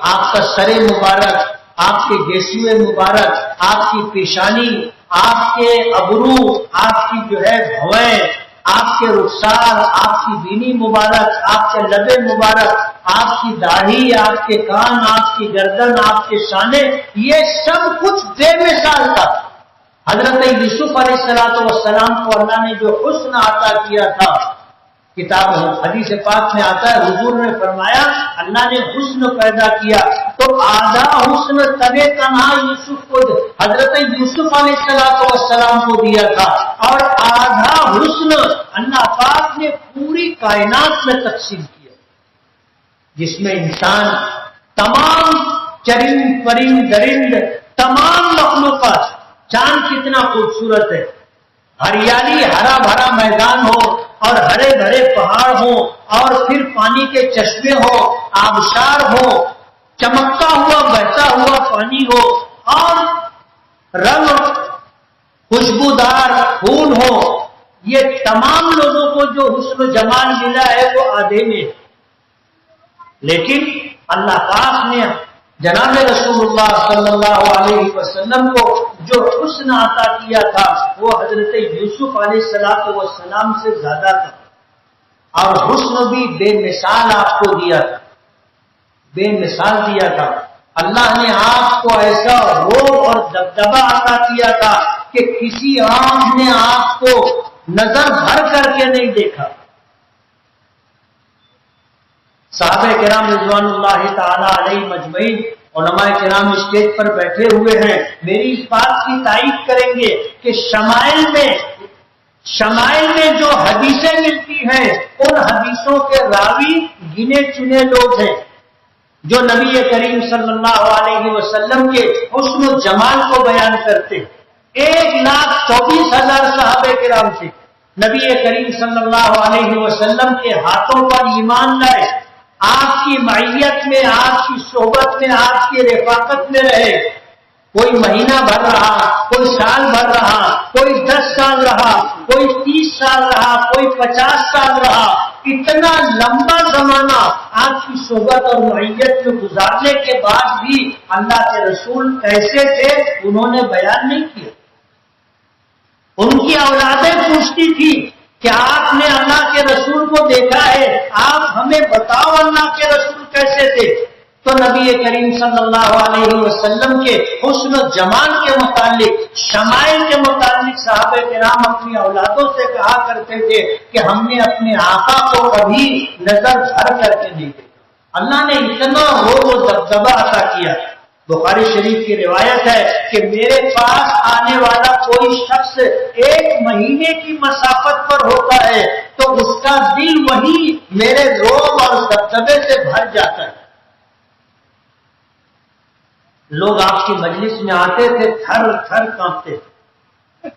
آپ کا سر مبارک، آپ کے گیسوئے مبارک، آپ کی پیشانی، آپ کے ابرو، آپ کی جو ہے بھویں، آپ کے رخسار، آپ کی بینی مبارک، آپ کے لب مبارک، آپ کی داڑھی، آپ کے کان، آپ کی گردن، آپ کے شانے، یہ سب کچھ بے مثال تھا۔ حضرت یوسف علیہ السلام کو اللہ نے جو حسن عطا کیا تھا، کتاب حدیث پاک میں آتا ہے، حضور نے فرمایا اللہ نے حسن پیدا کیا تو آدھا حسن تنے تنہا یوسف کو، حضرت یوسف علیہ السلام کو دیا تھا، اور آدھا حسن اللہ پاک نے پوری کائنات میں تقسیم کیا، جس میں انسان، تمام چرند پرند درند، تمام مخلوقات۔ چاند کتنا خوبصورت ہے، ہریالی، ہرا بھرا میدان ہو اور ہرے بھرے پہاڑ ہوں اور پھر پانی کے چشمے ہو، آبشار ہو، چمکتا ہوا بہتا ہوا پانی ہو، اور رنگ خوشبودار پھول ہو، یہ تمام لوگوں کو جو حسن و جمال ملا ہے وہ آدھے میں، لیکن اللہ پاک نے جناب رسول اللہ صلی اللہ علیہ وسلم کو جو حسن عطا کیا تھا وہ حضرت یوسف علیہ السلام سے زیادہ تھا، اور حسن بھی بے مثال آپ کو دیا تھا۔ بے مثال دیا تھا. اللہ نے آپ کو ایسا روب اور دبدبا عطا کیا تھا کہ کسی آنکھ نے آپ کو نظر بھر کر کے نہیں دیکھا. صحابہ کرام رضوان اللہ تعالی علیہ مجمعین، علماء کرام اسٹیج پر بیٹھے ہوئے ہیں، میری اس بات کی تائید کریں گے کہ شمائل میں جو حدیثیں ملتی ہیں ان حدیثوں کے راوی گنے چنے لوگ ہیں جو نبی کریم صلی اللہ علیہ وسلم کے حسن و جمال کو بیان کرتے. 1,24,000 صحابہ کرام سے نبی کریم صلی اللہ علیہ وسلم کے ہاتھوں پر ایمان لائے، آپ کی معیت میں، آپ کی صحبت میں، آپ کی رفاقت میں رہے. کوئی مہینہ بھر رہا، کوئی سال بھر رہا، کوئی 10 سال رہا، کوئی 30 سال رہا، کوئی 50 سال رہا. اتنا لمبا زمانہ آپ کی صحبت اور معیت میں گزارنے کے بعد بھی اللہ کے رسول کیسے تھے انہوں نے بیان نہیں کیا. ان کی اولادیں پوچھتی تھی کہ آپ نے اللہ کے رسول کو دیکھا ہے، آپ ہمیں بتاؤ اللہ کے رسول کیسے تھے. تو نبی کریم صلی اللہ علیہ وسلم کے حسن و جمال کے متعلق، شمائل کے متعلق صحابہ کرام اپنی اولادوں سے کہا کرتے تھے کہ ہم نے اپنے آقا کو کبھی نظر بھر کر کے نہیں دیکھا. اللہ نے اتنا روب و دبدبا عطا کیا. بخاری شریف کی روایت ہے کہ میرے پاس آنے والا کوئی شخص 1 مہینے کی مسافت پر ہوتا ہے تو اس کا دل وہی میرے روب اور دبدبے سے بھر جاتا ہے. لوگ آپ کی مجلس میں آتے تھے، تھر تھر کانپتے تھے.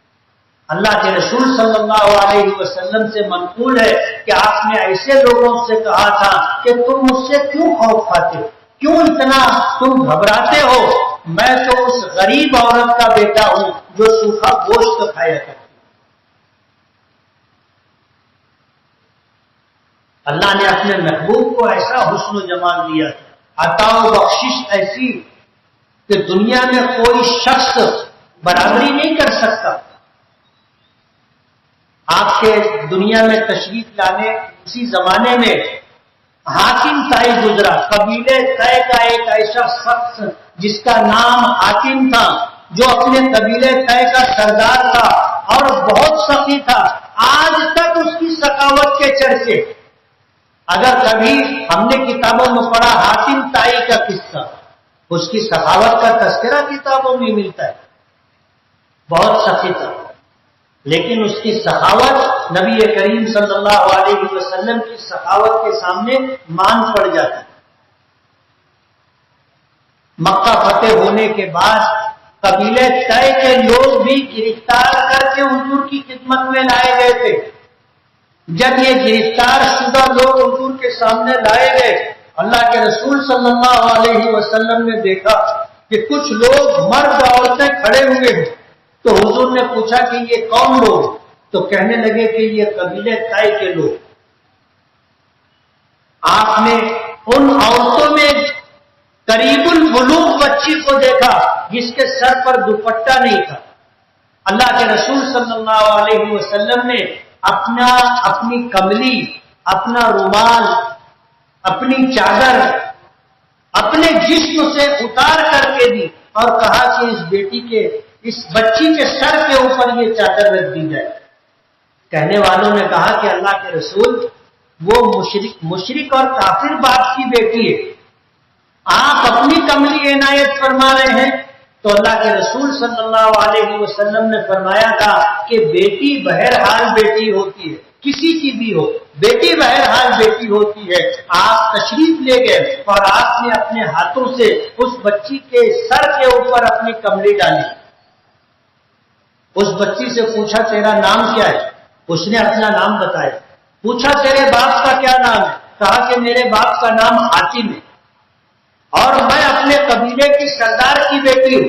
اللہ کے رسول صلی اللہ علیہ وسلم سے منقول ہے کہ آپ نے ایسے لوگوں سے کہا تھا کہ تم مجھ سے کیوں خوف کھاتے ہو، کیوں اتنا تم گھبراتے ہو؟ میں تو اس غریب عورت کا بیٹا ہوں جو سوکھا گوشت کھایا کرتی. اللہ نے اپنے محبوب کو ایسا حسن و جمال دیا تھا، عطا و بخشش ایسی کہ دنیا میں کوئی شخص برابری نہیں کر سکتا. آپ کے دنیا میں تشریف لانے اسی زمانے میں حاتم طائی گزرا. قبیلے طے کا ایک ایسا شخص جس کا نام حاتم تھا، جو اپنے قبیلے طے کا سردار تھا اور بہت سخی تھا. آج تک اس کی سخاوت کے چرچے، اگر کبھی ہم نے کتابوں میں پڑھا حاتم طائی کا قصہ، اس کی سخاوت کا تذکرہ کتابوں میں ملتا ہے. بہت سخی تھا، لیکن اس کی سخاوت نبی کریم صلی اللہ علیہ وسلم کی سخاوت کے سامنے مان پڑ جاتا ہے. مکہ فتح ہونے کے بعد قبیلے طے کے لوگ بھی گرفتار کر کے حضور کی خدمت میں لائے گئے تھے. جب یہ گرفتار شدہ لوگ حضور کے سامنے لائے گئے، اللہ کے رسول صلی اللہ علیہ وسلم نے دیکھا کہ کچھ لوگ مرد عورتیں کھڑے ہوئے ہیں. تو حضور نے پوچھا کہ یہ کون لوگ؟ تو کہنے لگے کہ یہ قبیلے طے کے لوگ. آپ نے ان عورتوں میں قریب البلوغ بچی کو دیکھا جس کے سر پر دوپٹہ نہیں تھا. اللہ کے رسول صلی اللہ علیہ وسلم نے اپنی کملی، اپنا رومال، اپنی چادر اپنے جسم سے اتار کر کے دی اور کہا کہ اس بچی کے سر کے اوپر یہ چادر رکھ دی جائے. کہنے والوں نے کہا کہ اللہ کے رسول وہ مشرک اور کافر باپ کی بیٹی ہے، آپ اپنی کملی عنایت فرما رہے ہیں. تو اللہ کے رسول صلی اللہ علیہ وسلم نے فرمایا تھا کہ بیٹی بہرحال بیٹی ہوتی ہے، کسی کی بھی ہو، بیٹی بہرحال بیٹی ہوتی ہے. آپ تشریف لے گئے اور آپ نے اپنے ہاتھوں سے اس بچی کے سر کے اوپر اپنی کملی ڈالی. اس بچی سے پوچھا تیرا نام کیا ہے؟ اس نے اپنا نام بتایا. پوچھا تیرے باپ کا کیا نام ہے؟ کہا کہ میرے باپ کا نام حاتم ہے اور میں اپنے قبیلے کی سردار کی بیٹی ہوں.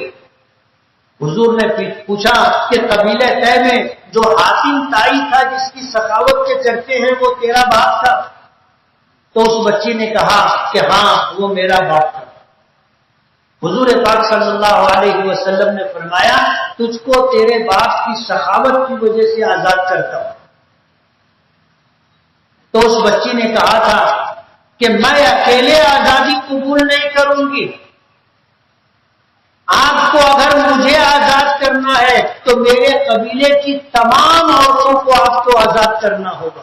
حضور نے پوچھا کہ قبیلے طے میں جو حاتم طائی تھا جس کی سخاوت کے چرچے ہیں وہ تیرا باپ تھا؟ تو اس بچی نے کہا کہ ہاں وہ میرا باپ تھا. حضور پاک صلی اللہ علیہ وسلم نے فرمایا تجھ کو تیرے باپ کی سخاوت کی وجہ سے آزاد کرتا ہوں. تو اس بچی نے کہا تھا کہ میں اکیلے آزادی قبول نہیں کروں گی، آپ کو اگر مجھے آزاد کرنا ہے تو میرے قبیلے کی تمام عورتوں کو آپ کو آزاد کرنا ہوگا۔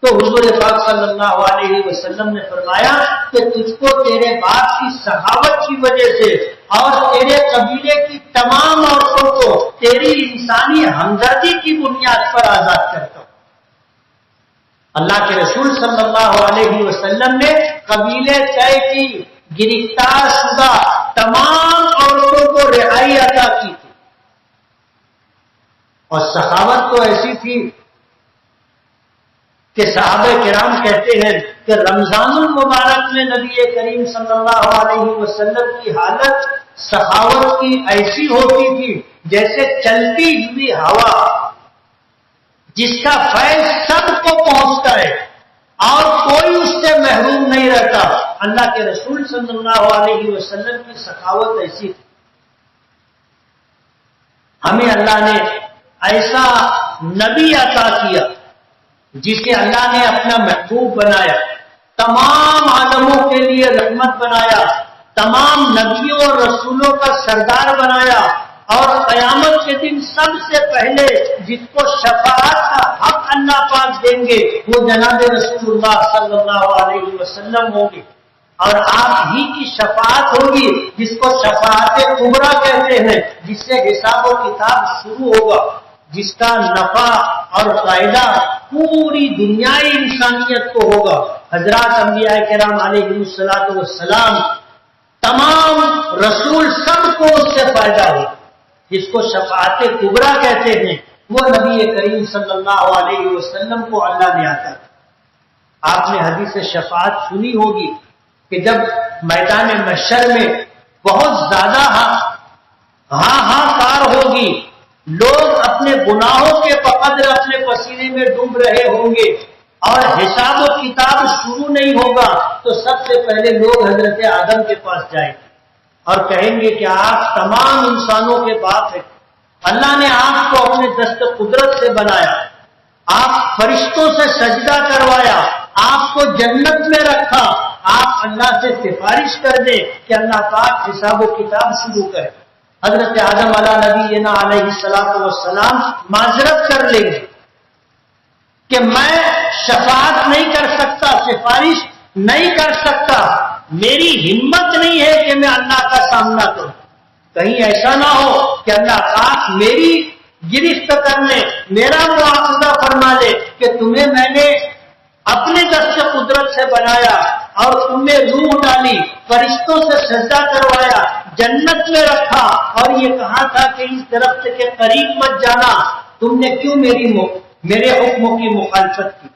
تو حضور پاک صلی اللہ علیہ وسلم نے فرمایا کہ تجھ کو تیرے باپ کی سخاوت کی وجہ سے اور تیرے قبیلے کی تمام عورتوں کو تیری انسانی ہمدردی کی بنیاد پر آزاد کرتا ہوں۔ اللہ کے رسول صلی اللہ علیہ وسلم نے قبیلے طے کی گرفتار شدہ تمام عورتوں کو رہائی عطا کی تھی، اور سخاوت تو ایسی تھی کہ صحابہ کرام کہتے ہیں کہ رمضان المبارک میں نبی کریم صلی اللہ علیہ وسلم کی حالت سخاوت کی ایسی ہوتی تھی جیسے چلتی ہوئی ہوا جس کا فیض سب کو پہنچتا ہے اور کوئی اس سے محروم نہیں رہتا۔ اللہ کے رسول صلی اللہ علیہ وسلم کی سخاوت ایسی تھی۔ ہمیں اللہ نے ایسا نبی عطا کیا جسے اللہ نے اپنا محبوب بنایا، تمام عالموں کے لیے رحمت بنایا، تمام نبیوں اور رسولوں کا سردار بنایا، اور قیامت کے دن سب سے پہلے جس کو شفاعت کا حق اللہ پاک دیں گے وہ جناب رسول اللہ صلی اللہ علیہ وسلم ہوں گے، اور آپ ہی کی شفاعت ہوگی جس کو شفاعت کبریٰ کہتے ہیں، جس سے حساب و کتاب شروع ہوگا، جس کا نفع اور فائدہ پوری دنیای انسانیت کو ہوگا۔ حضرات انبیاء کرام علیہ الصلوۃ والسلام تمام رسول سب کو اس سے فائدہ ہوگا، جس کو شفاعت کبریٰ کہتے ہیں وہ نبی کریم صلی اللہ علیہ وسلم کو اللہ نے عطا کیا۔ آپ نے حدیث شفاعت سنی ہوگی کہ جب میدان محشر میں بہت زیادہ ہاہاکار ہوگی، لوگ اپنے گناہوں کے بقدر اپنے پسینے میں ڈوب رہے ہوں گے اور حساب و کتاب شروع نہیں ہوگا، تو سب سے پہلے لوگ حضرت آدم کے پاس جائیں گے اور کہیں گے کہ آپ تمام انسانوں کے باپ ہیں، اللہ نے آپ کو اپنے دست قدرت سے بنایا، آپ فرشتوں سے سجدہ کروایا، آپ کو جنت میں رکھا، آپ اللہ سے سفارش کر دیں کہ اللہ پاک حساب و کتاب شروع کرے۔ حضرت آدم علیہ نبینا علیہ الصلوۃ والسلام معذرت کر لیں گے کہ میں شفاعت نہیں کر سکتا، سفارش نہیں کر سکتا، میری ہمت نہیں ہے کہ میں اللہ کا سامنا کروں۔ کہیں ایسا نہ ہو کہ اللہ پاک میری گرفت کرنے، میرا مواخذہ فرما لے کہ تمہیں میں نے اپنے دست قدرت سے بنایا اور تم نے روح ڈالی، فرشتوں سے سجدہ کروایا، جنت میں رکھا اور یہ کہا تھا کہ اس درخت کے قریب مت جانا، تم نے کیوں میرے حکموں کی مخالفت کی۔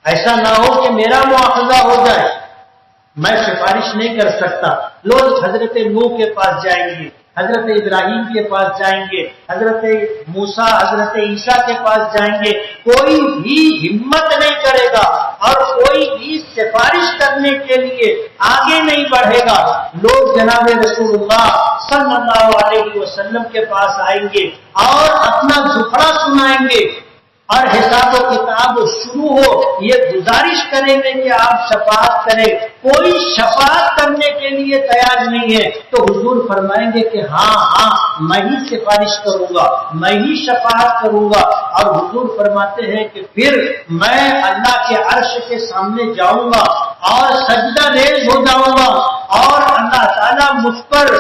ایسا نہ ہو کہ میرا مواخذہ ہو جائے، میں سفارش نہیں کر سکتا۔ لوگ حضرت نوح کے پاس جائیں گے، حضرت ابراہیم کے پاس جائیں گے، حضرت موسیٰ، حضرت عیسیٰ کے پاس جائیں گے، کوئی بھی ہمت نہیں کرے گا اور کوئی بھی سفارش کرنے کے لیے آگے نہیں بڑھے گا۔ لوگ جناب رسول اللہ صلی اللہ علیہ وسلم کے پاس آئیں گے اور اپنا دکھڑا سنائیں گے اور حساب و کتاب شروع ہو، یہ گزارش کریں گے کہ آپ شفاعت کریں۔ کوئی شفاعت کرنے کے لیے تیار نہیں ہے تو حضور فرمائیں گے کہ ہاں میں ہی سفارش کروں گا، میں ہی شفاعت کروں گا، اور حضور فرماتے ہیں کہ پھر میں اللہ کے عرش کے سامنے جاؤں گا اور سجدہ ریز ہو جاؤں گا اور اللہ تعالیٰ مجھ پر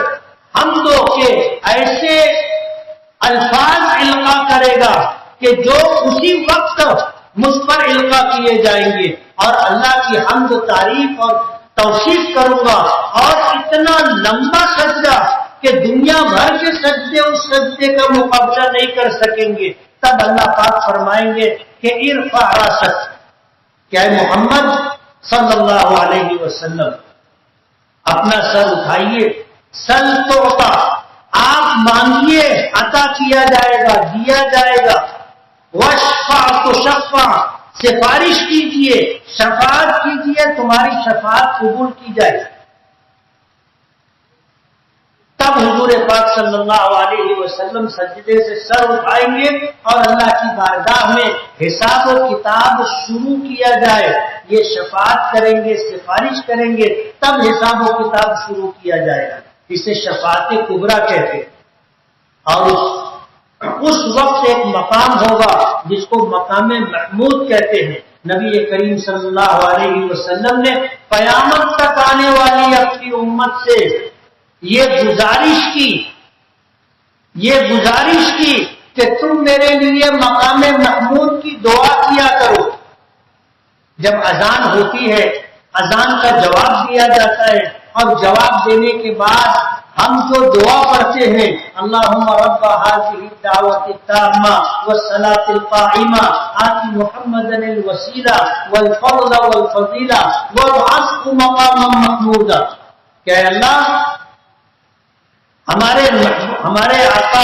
حمدوں کے ایسے الفاظ القا کرے گا کہ جو اسی وقت مجھ پر القا کیے جائیں گے، اور اللہ کی حمد تعریف اور توصیف کروں گا، اور اتنا لمبا سجدہ کہ دنیا بھر کے سجدے اس سجدے کا مقابلہ نہیں کر سکیں گے۔ تب اللہ پاک فرمائیں گے کہ ارفع راسک، کیا محمد صلی اللہ علیہ وسلم اپنا سر اٹھائیے، سل توتا، آپ مانگیے عطا کیا جائے گا، دیا جائے گا، وشفع تشفع، سفارش کیجیے، شفاعت کیجیے، تمہاری شفاعت قبول کی جائے۔ تب حضور پاک صلی اللہ علیہ وسلم سجدے سے سر اٹھائیں گے اور اللہ کی بارگاہ میں حساب و کتاب شروع کیا جائے. یہ شفاعت کریں گے، سفارش کریں گے، تب حساب و کتاب شروع کیا جائے گا. اسے شفاعت کبریٰ کہتے ہیں. اور اس وقت ایک مقام ہوگا جس کو مقام محمود کہتے ہیں. نبی کریم صلی اللہ علیہ وسلم نے قیامت تک آنے والی اپنی امت سے یہ گزارش کی کہ تم میرے لیے مقام محمود کی دعا کیا کرو. جب اذان ہوتی ہے، اذان کا جواب دیا جاتا ہے، اور جواب دینے کے بعد ہم جو دعا پڑھتے ہیں، اللہم رب هذه الدعوة التامة والصلاة القائمة آت محمدا الوسیلہ والفضل والفضیلہ وابعثه مقاما محمودا، کہ اللہ ہمارے آقا،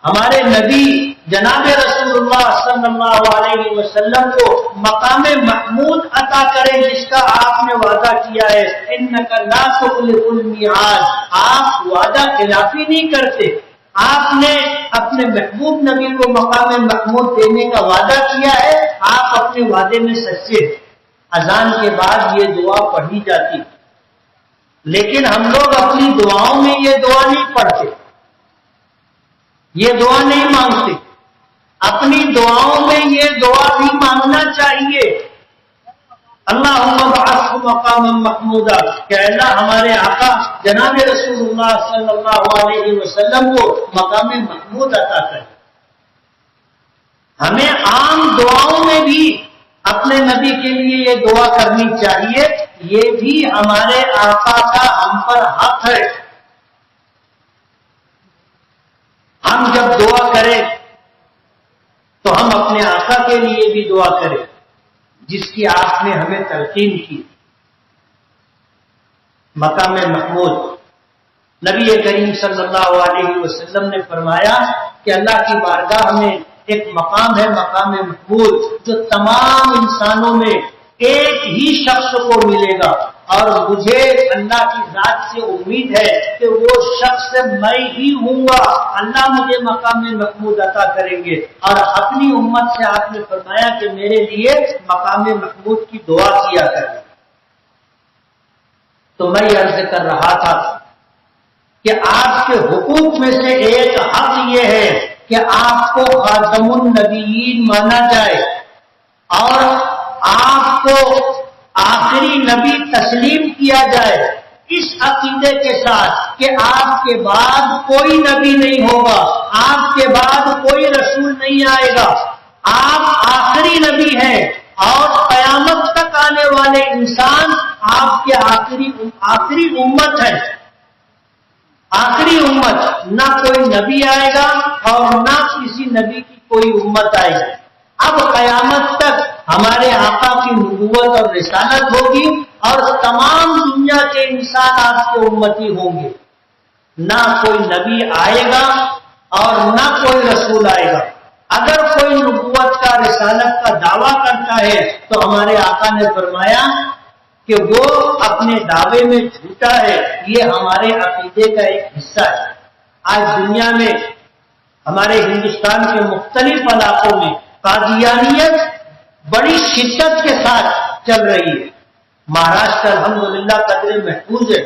ہمارے نبی جناب رسول اللہ صلی اللہ علیہ وسلم کو مقام محمود عطا کریں جس کا آپ نے وعدہ کیا ہے. انک لا تخلف المیعاد، آپ وعدہ خلافی نہیں کرتے. آپ نے اپنے محبوب نبی کو مقام محمود دینے کا وعدہ کیا ہے، آپ اپنے وعدے میں سچے. اذان کے بعد یہ دعا پڑھی جاتی، لیکن ہم لوگ اپنی دعاؤں میں یہ دعا نہیں پڑھتے، یہ دعا نہیں مانگتے. اپنی دعاؤں میں یہ دعا بھی مانگنا چاہیے. اللہم ابعثہ مقاما محمودا، کہ اللہ ہمارے آقا جناب رسول اللہ صلی اللہ علیہ وسلم کو مقام محمود عطا کرے. ہمیں عام دعاؤں میں بھی اپنے نبی کے لیے یہ دعا کرنی چاہیے. یہ بھی ہمارے آقا کا ہم پر حق ہے. ہم جب دعا کریں تو ہم اپنے آقا کے لیے بھی دعا کریں جس کی آپ نے ہمیں تلقین کی. مقام محمود، نبی کریم صلی اللہ علیہ وسلم نے فرمایا کہ اللہ کی بارگاہ میں ایک مقام ہے، مقام محمود، جو تمام انسانوں میں ایک ہی شخص کو ملے گا. اور مجھے اللہ کی ذات سے امید ہے کہ وہ شخص میں ہی ہوں گا. اللہ مجھے مقام محمود عطا کریں گے. اور اپنی امت سے آپ نے فرمایا کہ میرے لیے مقام محمود کی دعا کیا کریں. تو میں عرض کر رہا تھا کہ آپ کے حقوق میں سے ایک حق یہ ہے کہ آپ کو خاتم النبیین مانا جائے اور آپ کو آخری نبی تسلیم کیا جائے، اس عقیدے کے ساتھ کہ آپ کے بعد کوئی نبی نہیں ہوگا، آپ کے بعد کوئی رسول نہیں آئے گا، آپ آخری نبی ہیں اور قیامت تک آنے والے انسان آپ کے آخری امت ہے. آخری امت، نہ کوئی نبی آئے گا اور نہ کسی نبی کی کوئی امت آئے گی. اب قیامت تک ہمارے آقا کی نبوت اور رسالت ہوگی اور تمام دنیا کے انسان آپ کے امتی ہوں گے. نہ کوئی نبی آئے گا اور نہ کوئی رسول آئے گا. اگر کوئی نبوت کا، رسالت کا دعویٰ کرتا ہے تو ہمارے آقا نے فرمایا کہ وہ اپنے دعوے میں جھوٹا ہے. یہ ہمارے عقیدے کا ایک حصہ ہے. آج دنیا میں ہمارے ہندوستان کے مختلف علاقوں میں قادیانیت بڑی شدت کے ساتھ چل رہی ہے. مہاراشٹر الحمدللہ قدر محفوظ ہے.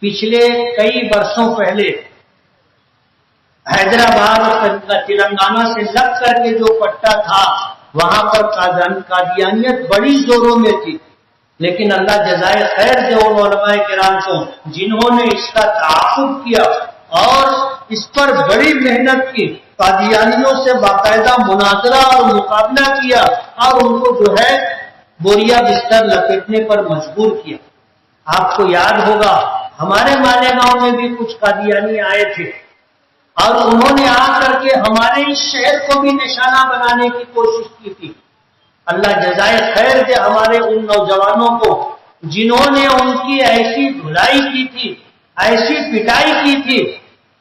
پچھلے کئی برسوں پہلے حیدرآباد اور تلنگانہ سے لگ کر کے جو پٹا تھا وہاں پر قادیانیت بڑی زوروں میں تھی. لیکن اللہ جزائے خیر دے ان علماء کرام کو جنہوں نے اس کا تعاقب کیا اور اس پر بڑی محنت کی. قادیانیوں سے باقاعدہ مناظرہ اور مقابلہ کیا اور ان کو جو ہے بوریا بستر لپیٹنے پر مجبور کیا. آپ کو یاد ہوگا ہمارے مالیگاؤں میں بھی کچھ قادیانی آئے تھے اور انہوں نے آ کر کے ہمارے اس شہر کو بھی نشانہ بنانے کی کوشش کی تھی. اللہ جزائے خیر دے ہمارے ان نوجوانوں کو جنہوں نے ان کی ایسی دھلائی کی تھی، ایسی پٹائی کی تھی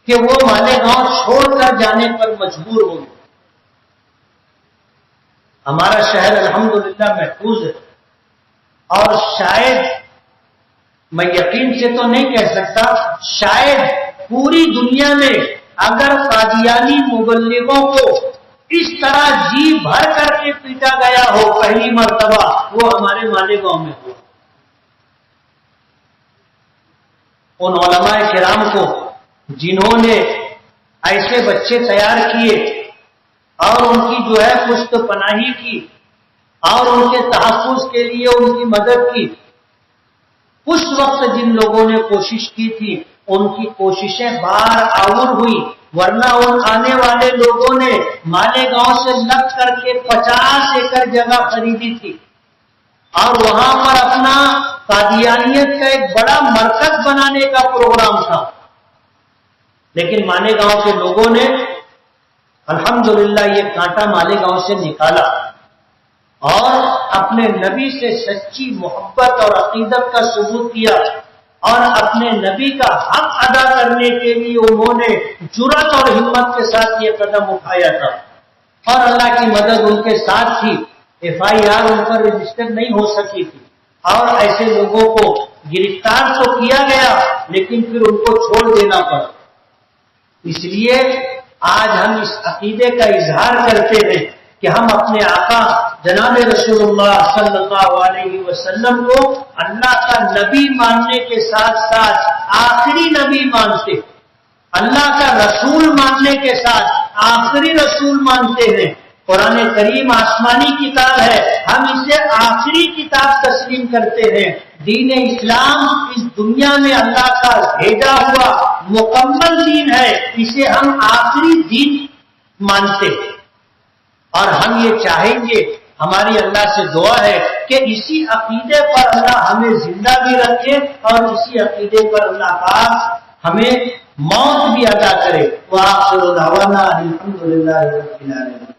کہ وہ مالیگاؤں چھوڑ کر جانے پر مجبور ہو گئے. ہمارا شہر الحمدللہ محفوظ ہے اور شاید، میں یقین سے تو نہیں کہہ سکتا، شاید پوری دنیا میں اگر قادیانی مبلغوں کو اس طرح جی بھر کر کے پیٹا گیا ہو پہلی مرتبہ، وہ ہمارے مالیگاؤں میں ہوا۔ ان علماء کرام کو جنہوں نے ایسے بچے تیار کیے اور ان کی جو ہے پشت پناہی کی اور ان کے تحفظ کے لیے ان کی مدد کی، اس وقت جن لوگوں نے کوشش کی تھی ان کی کوششیں بار آور ہوئی، ورنہ ان آنے والے لوگوں نے مالیگاؤں سے لگ کر کے 50 ایکڑ جگہ خریدی تھی اور وہاں پر اپنا قادیانیت کا ایک بڑا مرکز بنانے کا پروگرام تھا، لیکن مالیگاؤں کے لوگوں نے الحمدللہ یہ کانٹا مالیگاؤں سے نکالا اور اپنے نبی سے سچی محبت اور عقیدت کا ثبوت کیا اور اپنے نبی کا حق ادا کرنے کے لیے انہوں نے جرأت اور ہمت کے ساتھ یہ قدم اٹھایا تھا، اور اللہ کی مدد ان کے ساتھ تھی۔ FIR ان پر رجسٹر نہیں ہو سکی تھی اور ایسے لوگوں کو گرفتار تو کیا گیا لیکن پھر ان کو چھوڑ دینا پڑا۔ اس لیے آج ہم اس عقیدے کا اظہار کرتے ہیں کہ ہم اپنے آقا جناب رسول اللہ صلی اللہ علیہ وسلم کو اللہ کا نبی ماننے کے ساتھ ساتھ آخری نبی مانتے، اللہ کا رسول ماننے کے ساتھ آخری رسول مانتے ہیں۔ قرآن کریم آسمانی کتاب ہے، ہم اسے آخری کتاب تسلیم کرتے ہیں۔ دین اسلام اس دنیا میں اللہ کا بھیجا ہوا مکمل دین ہے، اسے ہم آخری دین مانتے ہیں، اور ہم یہ چاہیں گے، ہماری اللہ سے دعا ہے کہ اسی عقیدے پر اللہ ہمیں زندہ بھی رکھے اور اسی عقیدے پر اللہ پاک ہمیں موت بھی عطا کرے۔ وآخر دعوانا الحمدللہ رب العالمین۔